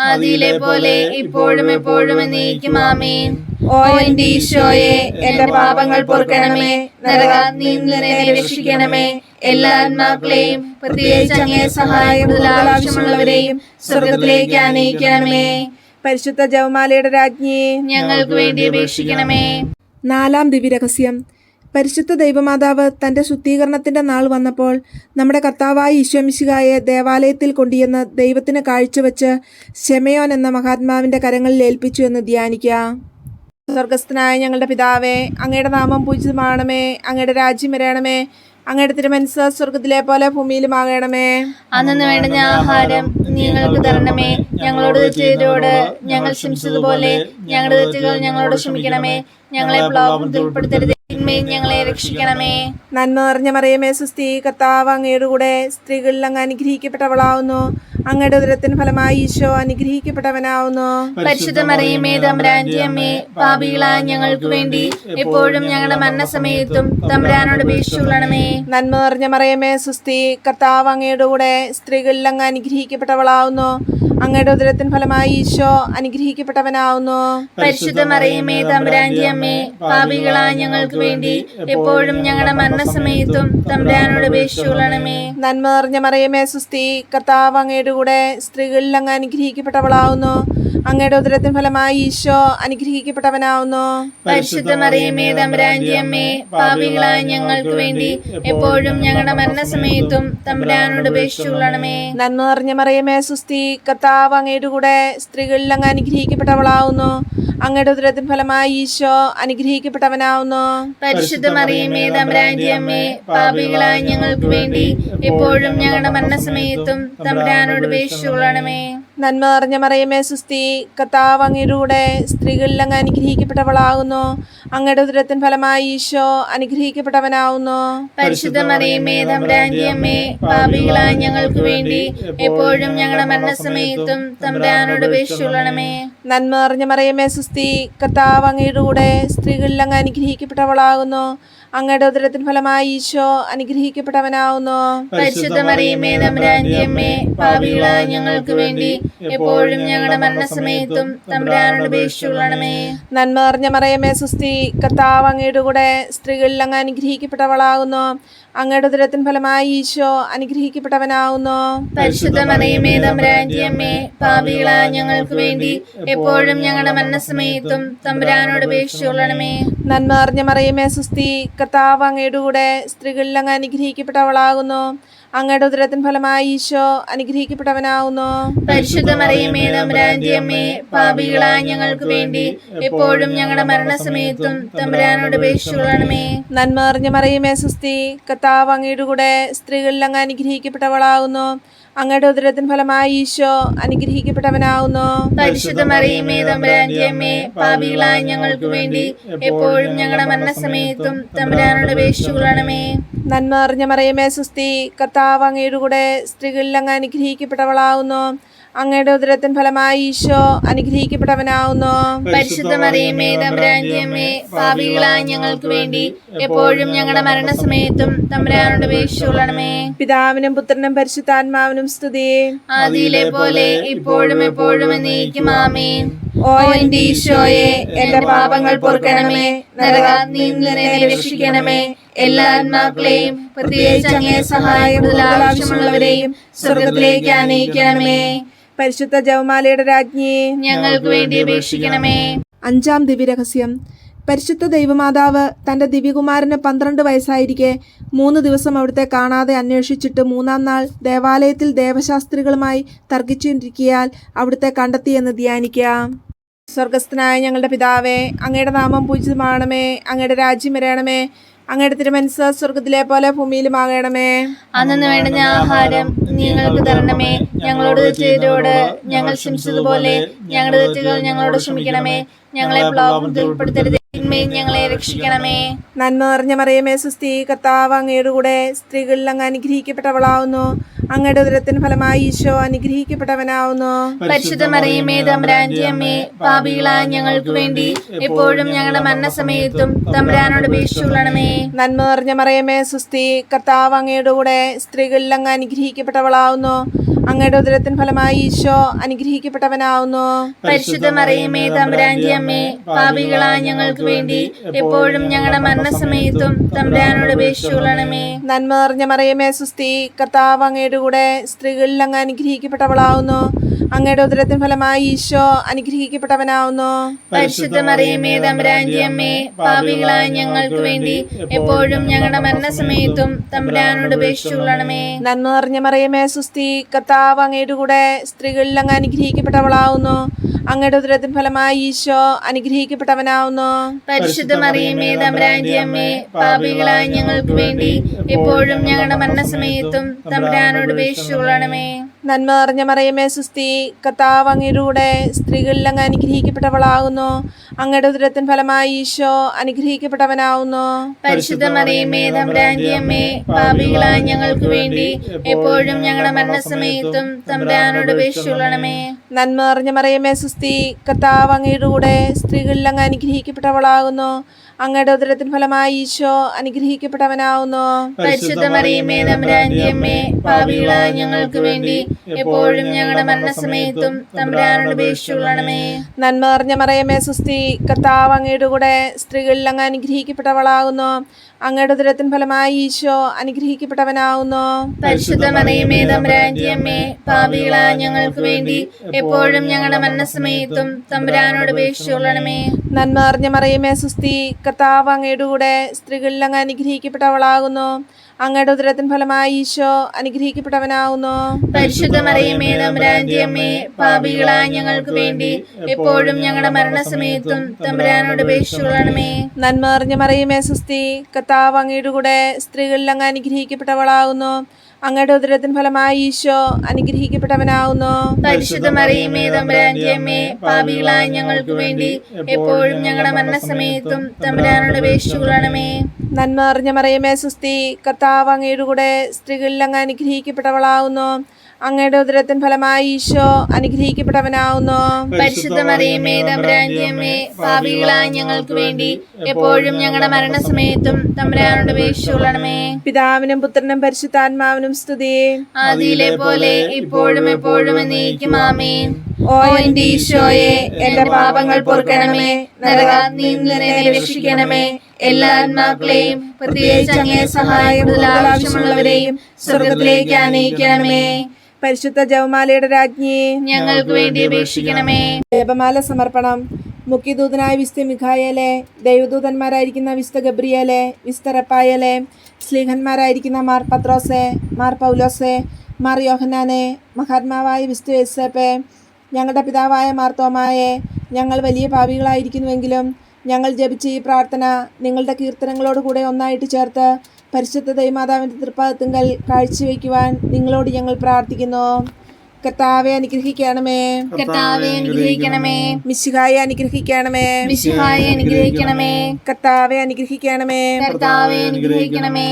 ആദിയിലെ പോലെ ഇപ്പോഴും എപ്പോഴും എന്നേക്കും ആമേൻ. ഓ എന്റെ ഈശോയെ, എന്റെ പാപങ്ങൾ പൊറുക്കണമേ, നരകാഗ്നിയിൽ നിന്ന് എന്നെ രക്ഷിക്കണമേ. എല്ലാ ആത്മാക്കളെയും പ്രത്യേകിച്ച് അങ്ങേ സഹായം കൂടുതൽ ആവശ്യമുള്ളവരെയും സ്വർഗത്തിലേക്ക് ആനയിക്കണമേ. പരിശുദ്ധ ജപമാലയുടെ രാജ്ഞി, ഞങ്ങൾക്ക് വേണ്ടി അപേക്ഷിക്കണമേ. നാലാം ദിവ്യരഹസ്യം. പരിശുദ്ധ ദൈവമാതാവ് തൻ്റെ ശുദ്ധീകരണത്തിൻ്റെ നാൾ വന്നപ്പോൾ നമ്മുടെ കർത്താവായ ഈശോമിശിഹായെ ദേവാലയത്തിൽ കൊണ്ടുചെന്ന് ദൈവത്തിന് കാഴ്ചവെച്ച് ശെമയോൻ എന്ന മഹാത്മാവിൻ്റെ കരങ്ങളിൽ ഏൽപ്പിച്ചു എന്ന് ധ്യാനിക്കാം. സ്വർഗസ്ഥനായ ഞങ്ങളുടെ പിതാവേ, അങ്ങയുടെ നാമം പൂജിതമാകണമേ, അങ്ങയുടെ രാജ്യം വരണമേ, അങ്ങയുടെ തിരുമനസ്സ് സ്വർഗത്തിലെ പോലെ ഭൂമിയിലുമാകണമേ. അന്നു വേണ്ടുന്ന ആഹാരം ഞങ്ങൾക്ക് തരണമേ. ഞങ്ങളോട് തെറ്റിയവരോട് ഞങ്ങൾ ക്ഷമിച്ചതുപോലെ ഞങ്ങളുടെ തെറ്റുകൾ ഞങ്ങളോട് ക്ഷമിക്കണമേ. ഞങ്ങളെ പ്രലോഭനത്തിൽ ഉൾപ്പെടുത്തരുതേ, തിന്മയിൽ ഞങ്ങളെ രക്ഷിക്കണമേ. നന്മ നിറഞ്ഞ മറിയമേ സുസ്തി, കർത്താവ് അങ്ങയുടെ കൂടെ സ്ത്രീകളിൽ അങ്ങ് അനുഗ്രഹിക്കപ്പെട്ടവളാവുന്നു. അങ്ങയുടെ ഉദരത്തിന് ഫലമായി ഈശോ അനുഗ്രഹിക്കപ്പെട്ടവനാവുന്നു. പരിശുദ്ധ മറിയമേ തമ്പുരാന്റെ അമ്മേ, പാപികളായ ഞങ്ങൾക്ക് വേണ്ടി എപ്പോഴും ഞങ്ങളുടെ മരണസമയത്തും തമ്പുരാനോട് അപേക്ഷിച്ചുകൊള്ളണമേ. നന്മ നിറഞ്ഞ മറിയമേ സുസ്തി, കർത്താവ് അങ്ങയുടെ കൂടെ സ്ത്രീകളിൽ അങ്ങ് അനുഗ്രഹിക്കപ്പെട്ടവളാവുന്നു. അങ്ങയുടെ ഉദരത്തിന് ഫലമായി ഈശോ അനുഗ്രഹിക്കപ്പെട്ടവനാവുന്നു. പരിശുദ്ധ മറിയമേ തമ്പുരാന്റെ അമ്മേ, പാപികളായ ഞങ്ങൾക്ക് വേണ്ടി എപ്പോഴും ഞങ്ങളുടെ മരണസമയത്തും തമ്പുരാനോട് അപേക്ഷിച്ചുകൊള്ളണമേ. നന്മ നിറഞ്ഞ മറിയമേ സുസ്തി, കർത്താവ് അങ്ങയുടെ കൂടെ സ്ത്രീകളിൽ അങ്ങ് അനുഗ്രഹിക്കപ്പെട്ടവളാവുന്നു. അങ്ങയുടെ ഉദരത്തിന് ഫലമായി ഈശോ അനുഗ്രഹിക്കപ്പെട്ടവനാവുന്നു. പരിശുദ്ധ മറിയമേ തമ്പുരാന്റെ അമ്മേ, പാപികളായ ഞങ്ങൾക്ക് വേണ്ടി എപ്പോഴും ഞങ്ങളുടെ മരണസമയത്തും തമ്പുരാനോട് അപേക്ഷിച്ചുകൊള്ളണമേ. നന്മ നിറഞ്ഞ മറിയമേ സുസ്തി, കർത്താവ് അങ്ങയുടെ കൂടെ സ്ത്രീകളിൽ അങ്ങ് അനുഗ്രഹിക്കപ്പെട്ടവളാവുന്നു. അങ്ങയുടെ ഉദരത്തിന് ഫലമായി ഈശോ അനുഗ്രഹിക്കപ്പെട്ടവനാവുന്നു. പരിശുദ്ധ മറിയമേ തമ്പുരാന്റെ അമ്മേ, പാപികളായ ഞങ്ങൾക്ക് വേണ്ടി എപ്പോഴും ഞങ്ങളുടെ മരണസമയത്തും തമ്പുരാനോട് അപേക്ഷിച്ചുകൊള്ളണമേ. നന്മ നിറഞ്ഞ മറിയമേ സുസ്തി, കർത്താവ് അങ്ങയുടെ കൂടെ സ്ത്രീകളിൽ അങ്ങ് അനുഗ്രഹിക്കപ്പെട്ടവളാകുന്നു. അങ്ങയുടെ ഉദരത്തിൻ ഫലമായി ഈശോ അനുഗ്രഹിക്കപ്പെട്ടവനാവുന്നു. പരിശുദ്ധ മറിയമേ തമ്പുരാന്റെ അമ്മേ, പാപികളായ ഞങ്ങൾക്ക് വേണ്ടി എപ്പോഴും ഞങ്ങളുടെ മരണസമയത്തും തമ്പുരാനോട് അപേക്ഷിച്ചുകൊള്ളണമേ. നന്മ നിറഞ്ഞ മറിയമേ സുസ്തി, കർത്താവ് അങ്ങയുടെ കൂടെ സ്ത്രീകളിൽ അങ്ങ് അനുഗ്രഹിക്കപ്പെട്ടവളാകുന്നു. അങ്ങയുടെ ഉദരത്തിൻ ഫലമായി ഈശോ അനുഗ്രഹിക്കപ്പെട്ടവനാവുന്നു. പരിശുദ്ധ മറിയമേ തമ്പുരാന്റെ അമ്മേ, പാപികളായ ഞങ്ങൾക്ക് വേണ്ടി എപ്പോഴും ഞങ്ങളുടെ മരണസമയത്തും തമ്പുരാനോട് അപേക്ഷിച്ചുകൊള്ളണമേ. നന്മ നിറഞ്ഞ മറിയമേ സുസ്തി, കർത്താവ് അങ്ങയുടെ കൂടെ സ്ത്രീകളിൽ അങ്ങ് അനുഗ്രഹിക്കപ്പെട്ടവളാകുന്നു. അങ്ങയുടെ ഉദരത്തിൻ ഫലമായി ഈശോ അനുഗ്രഹിക്കപ്പെട്ടവനാവുന്നു. പരിശുദ്ധ മറിയമേ തമ്പുരാന്റെ അമ്മേ, പാപികളായ ഞങ്ങൾക്ക് വേണ്ടി എപ്പോഴും ഞങ്ങളുടെ മരണസമയത്തും തമ്പുരാനോട് അപേക്ഷിച്ചുകൊള്ളണമേ. നന്മ നിറഞ്ഞ മറിയമേ സുസ്തി, കർത്താവ് അങ്ങയുടെ കൂടെ സ്ത്രീകളിൽ അങ്ങ് അനുഗ്രഹിക്കപ്പെട്ടവളാകുന്നു. അങ്ങയുടെ ഉദരത്തിൻ ഫലമായി ഈശോ അനുഗ്രഹിക്കപ്പെട്ടവനാവുന്നു. പരിശുദ്ധ മറിയമേ തമ്പുരാന്റെ അമ്മേ, പാപികളായ ഞങ്ങൾക്ക് വേണ്ടി എപ്പോഴും ഞങ്ങളുടെ മരണസമയത്തും തമ്പുരാനോട് അപേക്ഷിച്ചുകൊള്ളണമേ. നന്മ നിറഞ്ഞ മറിയമേ സുസ്തി, കർത്താവ് അങ്ങയുടെ കൂടെ സ്ത്രീകളിൽ അങ്ങ് അനുഗ്രഹിക്കപ്പെട്ടവളാകുന്നു. അങ്ങയുടെ ഉദരത്തിൻ ഫലമായി ഈശോ അനുഗ്രഹിക്കപ്പെട്ടവനാവുന്നു. പരിശുദ്ധ മറിയമേ തമ്പുരാന്റെ അമ്മേ, പാപികളായ ഞങ്ങൾക്ക് വേണ്ടി എപ്പോഴും ഞങ്ങളുടെ മരണസമയത്തും തമ്പുരാനോട് അപേക്ഷിച്ചുകൊള്ളണമേ. നന്മ നിറഞ്ഞ മറിയമേ സുസ്തി, കർത്താവ് അങ്ങയുടെ കൂടെ സ്ത്രീകളിൽ അങ്ങ് അനുഗ്രഹിക്കപ്പെട്ടവളാകുന്നു. അങ്ങയുടെ ഉദരത്തിൻ ഫലമായി ഈശോ അനുഗ്രഹിക്കപ്പെട്ടവനാവുന്നു. പരിശുദ്ധ മറിയമേ തമ്പുരാന്റെ അമ്മേ, പാപികളായ ഞങ്ങൾക്ക് വേണ്ടി എപ്പോഴും ഞങ്ങളുടെ മരണസമയത്തും തമ്പുരാനോട് അപേക്ഷിച്ചുകൊള്ളണമേ. പിതാവിനും പുത്രനും പരിശുദ്ധാത്മാവിനും സ്തുതി. ആദിയിലെ പോലെ ഇപ്പോഴും എപ്പോഴും എന്നേക്കും ആമേൻ. ഓ എന്റെ ഈശോയെ, എന്റെ പാപങ്ങൾ പൊറുക്കണമേ, നരകാഗ്നിയിൽ നിന്ന് എന്നെ രക്ഷിക്കണമേ. എല്ലാ ആത്മാക്കളെയും പ്രത്യേകിച്ച് അങ്ങേ സഹായം ആവശ്യമുള്ളവരെയും സ്വർഗത്തിലേക്ക് ആനയിക്കണമേ. പരിശുദ്ധ ജപമാലയുടെ രാജ്ഞി, ഞങ്ങൾക്ക് വേണ്ടി അപേക്ഷിക്കണമേ. അഞ്ചാം ദിവ്യരഹസ്യം. പരിശുദ്ധ ദൈവമാതാവ് തൻ്റെ ദിവ്യകുമാരന് 12 വയസ്സായിരിക്കെ 3 ദിവസം അവിടുത്തെ കാണാതെ അന്വേഷിച്ചിട്ട് 3-ാം നാൾ ദേവാലയത്തിൽ ദേവശാസ്ത്രികളുമായി തർക്കിച്ചിരിക്കിയാൽ അവിടുത്തെ കണ്ടെത്തിയെന്ന് ധ്യാനിക്കാം. സ്വർഗസ്ഥനായ ഞങ്ങളുടെ പിതാവേ, അങ്ങയുടെ നാമം പൂജിതമാകണമേ, അങ്ങയുടെ രാജ്യം വരണമേ, അങ്ങയുടെ തിരുമനസ്സ് സ്വർഗത്തിലെ പോലെ ഭൂമിയിലുമാകണമേ. അന്നു വേണ്ടുന്ന ആഹാരം ഞങ്ങൾക്ക് തരണമേ. ഞങ്ങളോട് തെറ്റിയവരോട് ഞങ്ങൾ ക്ഷമിച്ചതുപോലെ ഞങ്ങളുടെ തെറ്റുകൾ ഞങ്ങളോട് ക്ഷമിക്കണമേ. ഞങ്ങളെ പ്രലോഭനത്തിൽ ഉൾപ്പെടുത്തരുതേ, തിന്മയിൽ ഞങ്ങളെ രക്ഷിക്കണമേ. നന്മ നിറഞ്ഞ മറിയമേ സുസ്തി, കർത്താവ് അങ്ങയുടെ കൂടെ സ്ത്രീകളിൽ അങ്ങ് അനുഗ്രഹിക്കപ്പെട്ടവളാവുന്നു. അങ്ങയുടെ ഉദരത്തിന് ഫലമായി ഈശോ അനുഗ്രഹിക്കപ്പെട്ടവനാവുന്നു. പരിശുദ്ധ മറിയമേ തമ്പുരാന്റെ അമ്മേ, പാപികളായ ഞങ്ങൾക്ക് വേണ്ടി എപ്പോഴും ഞങ്ങളുടെ മരണസമയത്തും തമ്പുരാനോട് അപേക്ഷിച്ചുകൊള്ളണമേ. നന്മ നിറഞ്ഞ മറിയമേ സുസ്തി, കർത്താവ് അങ്ങയുടെ കൂടെ സ്ത്രീകളിൽ അങ്ങ് അനുഗ്രഹിക്കപ്പെട്ടവളാവുന്നു. അങ്ങയുടെ ഉദരത്തിന് ഫലമായി ഈശോ അനുഗ്രഹിക്കപ്പെട്ടവനാവുന്നു. പരിശുദ്ധ മറിയമേ തമ്പുരാന്റെ അമ്മേ, പാപികളായ ഞങ്ങൾക്ക് വേണ്ടി എപ്പോഴും ഞങ്ങളുടെ മരണസമയത്തും തമ്പുരാനോട് അപേക്ഷിച്ചുകൊള്ളണമേ. നന്മ നിറഞ്ഞ മറിയമേ സുസ്തി, കർത്താവ് അങ്ങയുടെ കൂടെ സ്ത്രീകളിൽ അങ്ങ് അനുഗ്രഹിക്കപ്പെട്ടവളാവുന്നു. അങ്ങയുടെ ഉദരത്തിൻ ഫലമായി ഈശോ അനുഗ്രഹിക്കപ്പെട്ടവനാവുന്നു. പരിശുദ്ധ മറിയമേ തമ്പുരാന്റെ അമ്മേ, പാപികളായ ഞങ്ങൾക്ക് വേണ്ടി എപ്പോഴും ഞങ്ങളുടെ മരണസമയത്തും തമ്പുരാനോട് അപേക്ഷിച്ചുകൊള്ളണമേ. നന്മ നിറഞ്ഞ മറിയമേ സുസ്തി, കർത്താവ് അങ്ങയുടെ കൂടെ സ്ത്രീകളിൽ അങ്ങ് അനുഗ്രഹിക്കപ്പെട്ടവളാവുന്നു. അങ്ങയുടെ ഉദരത്തിൻ ഫലമായി ഈശോ അനുഗ്രഹിക്കപ്പെട്ടവനാവുന്നു. പരിശുദ്ധ മറിയമേ തമ്പുരാന്റെ അമ്മേ, പാപികളായ ഞങ്ങൾക്ക് വേണ്ടി എപ്പോഴും ഞങ്ങളുടെ മരണസമയത്തും തമ്പുരാനോട് അപേക്ഷിച്ചുകൊള്ളണമേ. നന്മ നിറഞ്ഞ മറിയമേ സുസ്തി, കർത്താവ് അങ്ങയുടെ കൂടെ സ്ത്രീകളിൽ അങ്ങ് അനുഗ്രഹിക്കപ്പെട്ടവളാകുന്നു. അങ്ങയുടെ ഉദരത്തിൻ ഫലമായി ഈശോ അനുഗ്രഹിക്കപ്പെട്ടവനാവുന്നു. പരിശുദ്ധ മറിയമേ തമ്പുരാന്റെ അമ്മേ, പാപികളായ ഞങ്ങൾക്ക് വേണ്ടി എപ്പോഴും ഞങ്ങളുടെ മരണസമയത്തും തമ്പുരാനോട് അപേക്ഷിച്ചുകൊള്ളണമേ. നന്മ നിറഞ്ഞ മറിയമേ സുസ്തി, കർത്താവ് അങ്ങയുടെ കൂടെ സ്ത്രീകളിൽ അങ്ങ് അനുഗ്രഹിക്കപ്പെട്ടവളാകുന്നു. അങ്ങയുടെ ഉദരത്തിൻ ഫലമായി ഈശോ അനുഗ്രഹിക്കപ്പെട്ടവനാവുന്നു. പരിശുദ്ധ മറിയമേ തമ്പുരാന്റെ അമ്മേ, പാപികളായ ഞങ്ങൾക്ക് വേണ്ടി എപ്പോഴും ഞങ്ങളുടെ മരണസമയത്തും തമ്പുരാനോട് അപേക്ഷിച്ചുകൊള്ളണമേ. നന്മ നിറഞ്ഞ മറിയമേ സുസ്തി, കർത്താവ് അങ്ങയുടെ കൂടെ സ്ത്രീകളിൽ അങ്ങ് അനുഗ്രഹിക്കപ്പെട്ടവളാകുന്നു. അങ്ങയുടെ ഉദരത്തിൻ ഫലമായി ഈശോ അനുഗ്രഹിക്കപ്പെട്ടവനാവുന്നു. പരിശുദ്ധ മറിയമേ തമ്പുരാന്റെ അമ്മേ, പാപികളായ ഞങ്ങൾക്ക് വേണ്ടി എപ്പോഴും ഞങ്ങളുടെ മരണസമയത്തും തമ്പുരാനോട് അപേക്ഷിച്ചുകൊള്ളണമേ. നന്മ നിറഞ്ഞ മറിയമേ സുസ്തി, കർത്താവ് അങ്ങയുടെ കൂടെ സ്ത്രീകളിൽ അങ്ങ് അനുഗ്രഹിക്കപ്പെട്ടവളാകുന്നു. അങ്ങയുടെ ഉദരത്തിൻ ഫലമായി ഈശോ അനുഗ്രഹിക്കപ്പെട്ടവനാവുന്നു. പരിശുദ്ധ മറിയമേ തമ്പുരാന്റെ അമ്മേ, പാപികളായ ഞങ്ങൾക്ക് വേണ്ടി എപ്പോഴും ഞങ്ങളുടെ മരണസമയത്തും തമ്പുരാനോട് അപേക്ഷിച്ചുകൊള്ളണമേ. നന്മ നിറഞ്ഞ മറിയമേ സുസ്തി, കർത്താവ് അങ്ങയുടെ കൂടെ സ്ത്രീകളിൽ അങ്ങ് അനുഗ്രഹിക്കപ്പെട്ടവളാകുന്നു. അങ്ങയുടെ ഉദരത്തിൻ ഫലമായി ഈശോ അനുഗ്രഹിക്കപ്പെട്ടവനാവുന്നു. പരിശുദ്ധ മറിയമേ തമ്പുരാന്റെ അമ്മേ, പാപികളായ ഞങ്ങൾക്ക് വേണ്ടി എപ്പോഴും ഞങ്ങളുടെ മരണസമയത്തും തമ്പുരാനോട് അപേക്ഷിച്ചുകൊള്ളണമേ. നന്മ നിറഞ്ഞ മറിയമേ സുസ്തി, കർത്താവ് അങ്ങയുടെ കൂടെ സ്ത്രീകളിൽ അങ്ങ് അനുഗ്രഹിക്കപ്പെട്ടവളാകുന്നു. അങ്ങയുടെ ഉദരത്തിൻ ഫലമായി ഈശോ അനുഗ്രഹിക്കപ്പെട്ടവനാവുന്നു. പരിശുദ്ധ മറിയമേ തമ്പുരാന്റെ അമ്മേ, പാപികളായ ഞങ്ങൾക്ക് വേണ്ടി എപ്പോഴും ഞങ്ങളുടെ മരണസമയത്തും തമ്പുരാനോട് അപേക്ഷിച്ചുകൊള്ളണമേ. പിതാവിനും പുത്രനും പരിശുദ്ധാത്മാവിനും സ്തുതി. ആദിയിലെ പോലെ ഇപ്പോഴും എപ്പോഴും എന്നേക്കും ആമേൻ. ഓ എന്റെ ഈശോയെ, എന്റെ പാപങ്ങൾ പൊറുക്കണമേ, നരകാഗ്നിയിൽ നിന്ന് എന്നെ രക്ഷിക്കണമേ. എല്ലാ ആത്മാക്കളെയും പ്രത്യേകിച്ച് അങ്ങേ സഹായം ആവശ്യമുള്ളവരെയും സ്വർഗത്തിലേക്ക് ആനയിക്കണമേ. പരിശുദ്ധ ജപമാലയുടെ രാജ്ഞി, ഞങ്ങൾക്ക് വേണ്ടി അപേക്ഷിക്കണമേ. ജപമാല സമർപ്പണം. മുഖ്യദൂതനായ വിശുദ്ധ മിഖായേലെ, ദൈവദൂതന്മാരായിരിക്കുന്ന വിശുദ്ധ ഗബ്രിയേലെ, വിശുദ്ധ റഫായേലെ, സ്ലീഹന്മാരായിരിക്കുന്ന മാർ പത്രോസെ, മാർ പൗലോസെ, മാർ യോഹന്നാനെ, മഹാത്മാവായ വിശുദ്ധ യോസേപ്പെ, ഞങ്ങളുടെ പിതാവായ മാർ തോമായെ, ഞങ്ങൾ വലിയ പാപികളായിരിക്കുന്നുവെങ്കിലും ഞങ്ങൾ ജപിച്ച ഈ പ്രാർത്ഥന നിങ്ങളുടെ കീർത്തനങ്ങളോടുകൂടെ ഒന്നായിട്ട് ചേർത്ത് പരിശുദ്ധ ദൈവമാതാവിൻ്റെ തൃപ്പാദത്തിങ്കൽ കാഴ്ചവെക്കുവാൻ നിങ്ങളോട് ഞങ്ങൾ പ്രാർത്ഥിക്കുന്നു. കർത്താവെ അനുഗ്രഹിക്കണമേ. കർത്താവെ അനുഗ്രഹിക്കണമേ. മിശിഹായെ അനുഗ്രഹിക്കണമേ. മിശിഹായെ അനുഗ്രഹിക്കണമേ. കർത്താവെ അനുഗ്രഹിക്കണമേ. കർത്താവെ അനുഗ്രഹിക്കണമേ.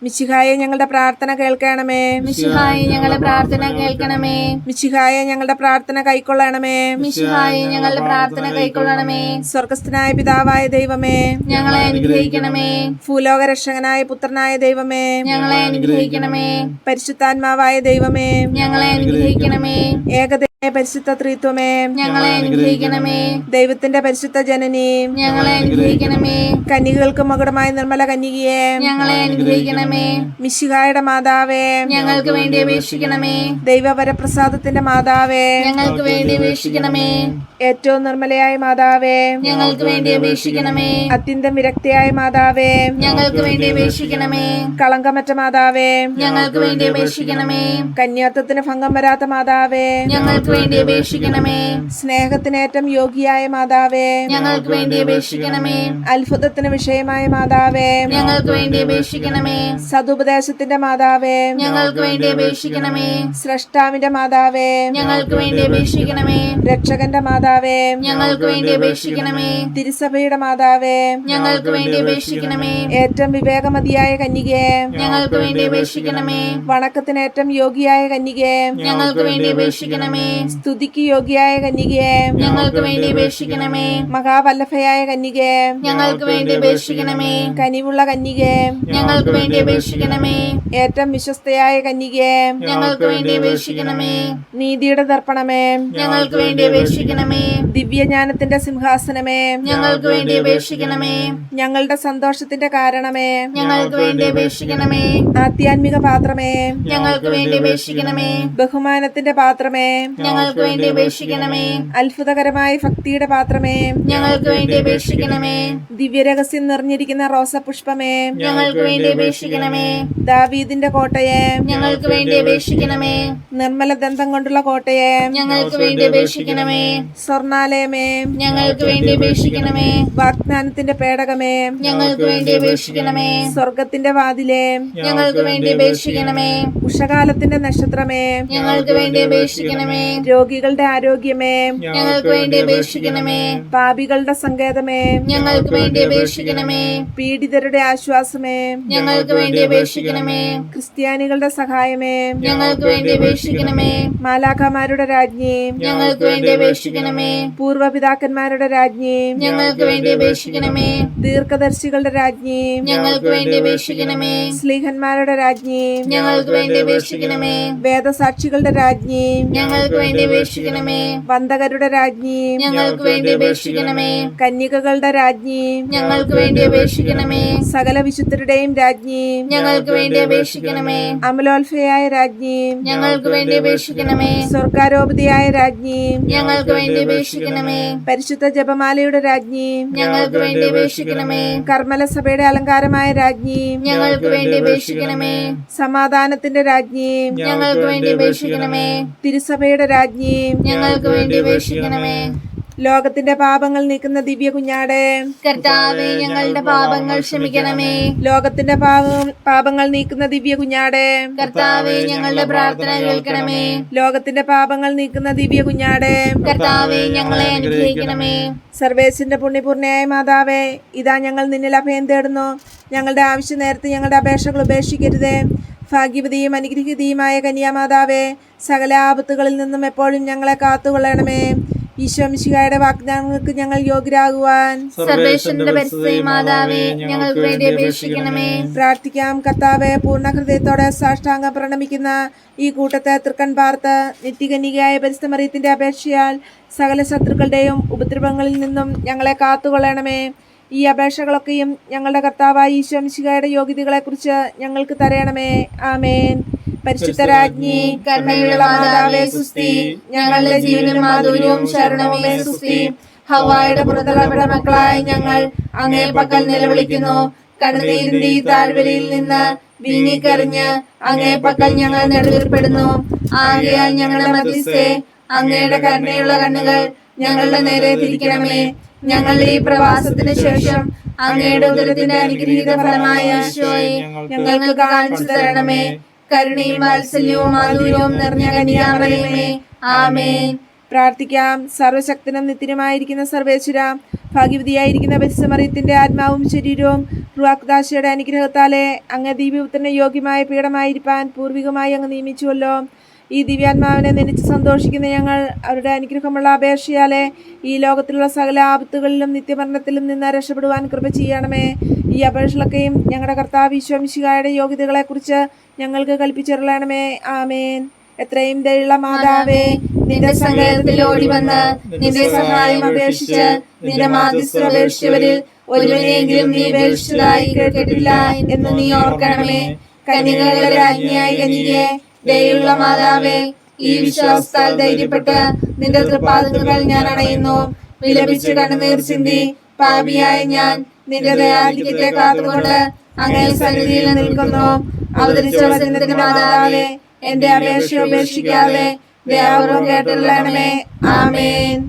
മിശിഹായെ ഞങ്ങളുടെ പ്രാർത്ഥന കേൾക്കണമേ. മിശിഹായെ ഞങ്ങളുടെ പ്രാർത്ഥന കേൾക്കണമേ. മിശിഹായെ ഞങ്ങളുടെ പ്രാർത്ഥന കൈക്കൊള്ളണമേ. മിശിഹായെ ഞങ്ങളുടെ പ്രാർത്ഥന കൈക്കൊള്ളണമേ. സ്വർഗസ്ഥനായ പിതാവായ ദൈവമേ, ഞങ്ങളെ അനുഗ്രഹിക്കണമേ. ഭൂലോക രക്ഷകനായ പുത്രനായ ദൈവമേ, ഞങ്ങളെ അനുഗ്രഹിക്കണമേ. പരിശുദ്ധാത്മാവായ ദൈവമേ, ഞങ്ങളെ അനുഗ്രഹിക്കണമേ. ഏകദൈവ പരിശുദ്ധ ത്രിത്വമേ, ഞങ്ങളെ അനുഗ്രഹിക്കണമേ. ദൈവത്തിന്റെ പരിശുദ്ധ ജനനി, ഞങ്ങളെ അനുഗ്രഹിക്കണമേ. കന്യകൾക്ക് മകുടമായ നിർമ്മല കന്യകയെ, ഞങ്ങളെ അനുഗ്രഹിക്കണമേ. മിശിഹായുടെ മാതാവേ, ഞങ്ങൾക്ക് വേണ്ടി അപേക്ഷിക്കണമേ. ദൈവവരപ്രസാദത്തിന്റെ മാതാവേ, ഞങ്ങൾക്ക് വേണ്ടി അപേക്ഷിക്കണമേ. ഏറ്റവും നിർമ്മലയായ മാതാവേ, ഞങ്ങൾക്ക് വേണ്ടി അപേക്ഷിക്കണമേ. അത്യന്തം വിരക്തിയായ മാതാവേ, ഞങ്ങൾക്ക് വേണ്ടി അപേക്ഷിക്കണമേ. കളങ്കമറ്റ മാതാവേ, ഞങ്ങൾക്ക് വേണ്ടി അപേക്ഷിക്കണമേ. കന്യാത്വത്തിന് ഭംഗം വരാത്ത മാതാവേ, ഞങ്ങൾക്ക് വേണ്ടി അപേക്ഷിക്കണമേ. സ്നേഹത്തിനേറ്റം യോഗിയായ മാതാവേ, ഞങ്ങൾക്ക് വേണ്ടി അപേക്ഷിക്കണമേ. അത്ഭുതത്തിന് വിഷയമായ മാതാവേ, ഞങ്ങൾക്ക് വേണ്ടി അപേക്ഷിക്കണമേ. സതുപദേശത്തിന്റെ മാതാവേ, ഞങ്ങൾക്ക് വേണ്ടി അപേക്ഷിക്കണമേ. സ്രഷ്ടാവിന്റെ മാതാവേ, ഞങ്ങൾക്ക് വേണ്ടി അപേക്ഷിക്കണമേ. രക്ഷകന്റെ മാതാവേ, ഞങ്ങൾക്ക് വേണ്ടി അപേക്ഷിക്കണമേ. തിരുസഭയുടെ മാതാവേ, ഞങ്ങൾക്ക് വേണ്ടി അപേക്ഷിക്കണമേ. ഏറ്റവും വിവേകമതിയായ കന്യകേ, ഞങ്ങൾക്ക് വേണ്ടി അപേക്ഷിക്കണമേ. വണക്കത്തിനേറ്റം യോഗിയായ കന്യകേ, ഞങ്ങൾക്ക് വേണ്ടി അപേക്ഷിക്കണമേ. സ്തുതിക്ക് യോഗിയായ കന്യകേ, ഞങ്ങൾക്ക് വേണ്ടി അപേക്ഷിക്കണമേ. മഹാവല്ലഭയായ കന്യകേ, ഞങ്ങൾക്ക് വേണ്ടി അപേക്ഷിക്കണമേ. കനിവുള്ള കന്യകേ, ഞങ്ങൾക്ക് വേണ്ടി അപേക്ഷിക്കണമേ. ഏറ്റവും വിശ്വസ്തയായ കന്യകേ, ഞങ്ങൾക്ക് വേണ്ടി അപേക്ഷിക്കണമേ. നീതിയുടെ ദർപ്പണമേ, ഞങ്ങൾക്ക് വേണ്ടി അപേക്ഷിക്കണമേ. അപേക്ഷിക്കണമേ. ദിവ്യജ്ഞാനത്തിന്റെ സിംഹാസനമേ, ഞങ്ങൾക്ക് വേണ്ടി അപേക്ഷിക്കണമേ. ഞങ്ങളുടെ സന്തോഷത്തിന്റെ കാരണമേ, ഞങ്ങൾക്ക് വേണ്ടി അപേക്ഷിക്കണമേ. ആധ്യാത്മിക പാത്രമേ, ഞങ്ങൾക്ക് വേണ്ടി അപേക്ഷിക്കണമേ. ബഹുമാനത്തിന്റെ പാത്രമേ, ഞങ്ങൾക്ക് വേണ്ടി അപേക്ഷിക്കണമേ. അത്ഭുതകരമായ ഭക്തിയുടെ പാത്രമേ, ഞങ്ങൾക്ക് വേണ്ടി അപേക്ഷിക്കണമേ. ദിവ്യരഹസ്യം നിറഞ്ഞിരിക്കുന്ന റോസപുഷ്പമേ, ഞങ്ങൾക്ക് വേണ്ടി അപേക്ഷിക്കണമേ. ദാവീദിന്റെ കോട്ടയെ, ഞങ്ങൾക്ക് വേണ്ടി അപേക്ഷിക്കണമേ. നിർമ്മല ദന്തം കൊണ്ടുള്ള കോട്ടയെ, ഞങ്ങൾക്ക് വേണ്ടി അപേക്ഷിക്കണമേ. സ്വർണാലയമേ, ഞങ്ങൾക്ക് വേണ്ടി അപേക്ഷിക്കണമേ. വാഗ്ദാനത്തിന്റെ പേടകമേ, ഞങ്ങൾക്ക് വേണ്ടി അപേക്ഷിക്കണമേ. സ്വർഗത്തിന്റെ വാതിലേ, ഞങ്ങൾക്ക് വേണ്ടി അപേക്ഷിക്കണമേ. ഉഷകാലത്തിന്റെ നക്ഷത്രമേ, ഞങ്ങൾക്ക് വേണ്ടി അപേക്ഷിക്കണമേ. രോഗികളുടെ ആരോഗ്യമേ, ഞങ്ങൾക്ക് വേണ്ടി അപേക്ഷിക്കണമേ. പാപികളുടെ സങ്കേതമേ, ഞങ്ങൾക്ക് വേണ്ടി അപേക്ഷിക്കണമേ. പീഡിതരുടെ ആശ്വാസമേ, ഞങ്ങൾക്ക് വേണ്ടി അപേക്ഷിക്കണമേ. ക്രിസ്ത്യാനികളുടെ സഹായമേ, ഞങ്ങൾക്ക് വേണ്ടി അപേക്ഷിക്കണമേ. മാലാഖമാരുടെ രാജ്ഞി, ഞങ്ങൾക്ക് വേണ്ടി അപേക്ഷിക്കണമേ. പൂർവ്വപിതാക്കന്മാരുടെ രാജ്ഞി, ഞങ്ങൾക്ക് വേണ്ടി അപേക്ഷിക്കണമേ. ദീർഘദർശികളുടെ രാജ്ഞി, ഞങ്ങൾക്ക് വേണ്ടി അപേക്ഷിക്കണമേ. സ്ലീഹന്മാരുടെ രാജ്ഞി, ഞങ്ങൾക്ക് വേണ്ടി അപേക്ഷിക്കണമേ. വേദസാക്ഷികളുടെ രാജ്ഞി, ഞങ്ങൾക്ക് വേണ്ടി അപേക്ഷിക്കണമേ. വന്ദകരുടെ രാജ്ഞി, ഞങ്ങൾക്ക് വേണ്ടി അപേക്ഷിക്കണമേ. കന്യകകളുടെ രാജ്ഞി, ഞങ്ങൾക്ക് വേണ്ടി അപേക്ഷിക്കണമേ. സകല വിശുദ്ധരുടെയും രാജ്ഞി, ഞങ്ങൾക്ക് വേണ്ടി അപേക്ഷിക്കണമേ. അമലോത്ഭയായ രാജ്ഞി, ഞങ്ങൾക്ക് വേണ്ടി അപേക്ഷിക്കണമേ. സ്വർഗാരോപതിയായ രാജ്ഞി, ഞങ്ങൾക്ക് വേണ്ടി അപേക്ഷിക്കണമേ. പരിശുദ്ധ ജപമാലയുടെ രാജ്ഞി, ഞങ്ങൾക്ക് വേണ്ടി അപേക്ഷിക്കണമേ. കർമ്മല സഭയുടെ അലങ്കാരമായ രാജ്ഞി, ഞങ്ങൾക്ക് വേണ്ടി അപേക്ഷിക്കണമേ. സമാധാനത്തിന്റെ രാജ്ഞി, ഞങ്ങൾക്ക് വേണ്ടി അപേക്ഷിക്കണമേ. തിരുസഭയുടെ രാജ്ഞി, ഞങ്ങൾക്ക് വേണ്ടി അപേക്ഷിക്കണമേ. ലോകത്തിന്റെ പാപങ്ങൾ നീക്കുന്ന ദിവ്യ കുഞ്ഞാടെ, കർത്താവേ, ഞങ്ങളുടെ പാപങ്ങൾ ക്ഷമിക്കണമേ. ലോകത്തിന്റെ പാപങ്ങൾ നീക്കുന്ന ദിവ്യ കുഞ്ഞാടെ, കർത്താവേ, ഞങ്ങളുടെ പ്രാർത്ഥന കേൾക്കണമേ. ലോകത്തിന്റെ പാപങ്ങൾ നീക്കുന്ന ദിവ്യ കുഞ്ഞാടെ, കർത്താവേ, ഞങ്ങളെ അനുഗ്രഹിക്കണമേ. സർവേശ്വരന്റെ പുണ്യപൂർണ്ണയായ മാതാവേ, ഇതാ ഞങ്ങൾ നിന്നിൽ അഭയം തേടുന്നു. ഞങ്ങളുടെ ആവശ്യ നേരത്ത് ഞങ്ങളുടെ അപേക്ഷകൾ ഉപേക്ഷിക്കരുതേ. ഭാഗ്യവതിയും അനുഗ്രഹീതയുമായ കന്യാമാതാവേ, സകല ആപത്തുകളിൽ നിന്നും എപ്പോഴും ഞങ്ങളെ കാത്തുകൊള്ളണമേ. ഈശോ മിശിഹായുടെ വാഗ്ദാനങ്ങൾക്ക് ഞങ്ങൾ യോഗ്യരാകുവാൻ സർവേശ്വരന്റെ പരിശുദ്ധ മാതാവേ, ഞങ്ങൾക്ക് വേണ്ടി അപേക്ഷിക്കണമേ. പ്രാർത്ഥിക്കാം. കർത്താവെ, പൂർണ്ണ ഹൃദയത്തോടെ സാഷ്ടാംഗം പ്രണമിക്കുന്ന ഈ കൂട്ടത്തെ തൃക്കൺ പാർത്ത് നിത്യകന്യകയായ പരിശുദ്ധ മറിയത്തിന്റെ അപേക്ഷയാൽ സകല ശത്രുക്കളുടെയും ഉപദ്രവങ്ങളിൽ നിന്നും ഞങ്ങളെ കാത്തുകൊള്ളണമേ. ഈ അപേക്ഷകളൊക്കെയും ഞങ്ങളുടെ കർത്താവായ ഈശോ മിശിഹായുടെ യോഗ്യതകളെക്കുറിച്ച് ഞങ്ങൾക്ക് തരയണമേ. ആമേൻ. പരിശുദ്ധ രാജ്ഞി, കരുണയുള്ള മാതാവേ സുസ്തി. ഞങ്ങളുടെ ജീവനും മാധുര്യവും ശരണമേ സുസ്തി. ഹവ്വായുടെ പുറത്തുള്ള മക്കളായ ഞങ്ങൾ അങ്ങേ പക്കൽ നിലവിളിക്കുന്നു. കണ്ണുനീരിന്റെ ഈ താഴ്വരയിൽ നിന്ന് വീങ്ങിക്കറിഞ്ഞ് അങ്ങേ പക്കൽ ഞങ്ങൾ നെടുവീർപ്പെടുന്നു. ആകയാൽ ഞങ്ങളുടെ മധ്യസ്ഥേ, അങ്ങയുടെ കരുണയുള്ള കണ്ണുകൾ ഞങ്ങളുടെ നേരെ തിരിക്കണമേ. ഞങ്ങളുടെ ഈ പ്രവാസത്തിന് ശേഷം അങ്ങയുടെ ഉദരത്തിന്റെ അനുഗ്രഹീത ഫലമായ ഈശോയെ ഞങ്ങൾക്ക് കാണിച്ചു തരണമേ. കരുണയും വാത്സല്യവും മാധുര്യവും നിറഞ്ഞ കന്യാമറിയമേ, ആമേൻ. പ്രാർത്ഥിക്കാം. സർവശക്തനും നിത്യനുമായിരിക്കുന്ന സർവേശ്വര, ഭാഗ്യവതിയായിരിക്കുന്ന പരിശുദ്ധ മറിയത്തിന്റെ ആത്മാവും ശരീരവും റുവാഖ്ദാശയുടെ അനുഗ്രഹത്താലെ അങ്ങ് ദിവ്യപുത്രന് യോഗ്യമായ പീഠമായിരിക്കാൻ പൂർവികമായി അങ്ങ് നിയമിച്ചുവല്ലോ. ഈ ദിവ്യാത്മാവിനെ നനച്ച് സന്തോഷിക്കുന്ന ഞങ്ങൾ അവരുടെ അനുഗ്രഹമുള്ള അപേക്ഷയാലെ ഈ ലോകത്തിലുള്ള സകല ആപത്തുകളിലും നിത്യമരണത്തിലും നിന്ന് രക്ഷപ്പെടുവാൻ കൃപ ചെയ്യണമേ. ഈ അപേക്ഷകളൊക്കെയും ഞങ്ങളുടെ കർത്താവ് ഈശോ മിശിഹായുടെ യോഗ്യതകളെക്കുറിച്ച് ഞങ്ങൾക്ക് കൽപ്പിച്ചിരളണമേ. ആമേൻ. എത്രയും ദയുള്ള മാതാവേ, നിന്റെ സങ്കേതത്തിൽ ഓടി വന്ന് നിന്റെ സഹായം അപേക്ഷിച്ച് നിന്റെ മാധ്യസ്ഥം അപേക്ഷിച്ചവരിൽ ഒരുവനെങ്കിലും നീ അപേക്ഷിച്ചതായി കേട്ടിട്ടില്ല എന്ന് നീ ഓർക്കണമേ. കന്യകകളുടെ രാജ്ഞിയായ കന്യകയെ, ദയുള്ള മാതാവേ, ഈ വിശ്വാസത്താൽ ധൈര്യപ്പെട്ട് നിന്റെ തൃപ്പാദങ്ങൾ ഞാൻ അണയുന്നു. വിലപിച്ച് കണ്ണുനീർ ചിന്തി പാപിയായ ഞാൻ നിന്റെ ദയാധിക്യത്തെ കാത്തുകൊണ്ട് അങ്ങേ സന്നിധിയിൽ നിൽക്കുന്നു. അവതരിച്ച വചനത്തിന്റെ മാതാവേ, എന്റെ അപേക്ഷ ഉപേക്ഷിക്കാതെ ദയാപൂർവം കേട്ടുള്ളണമേ. ആമേൻ.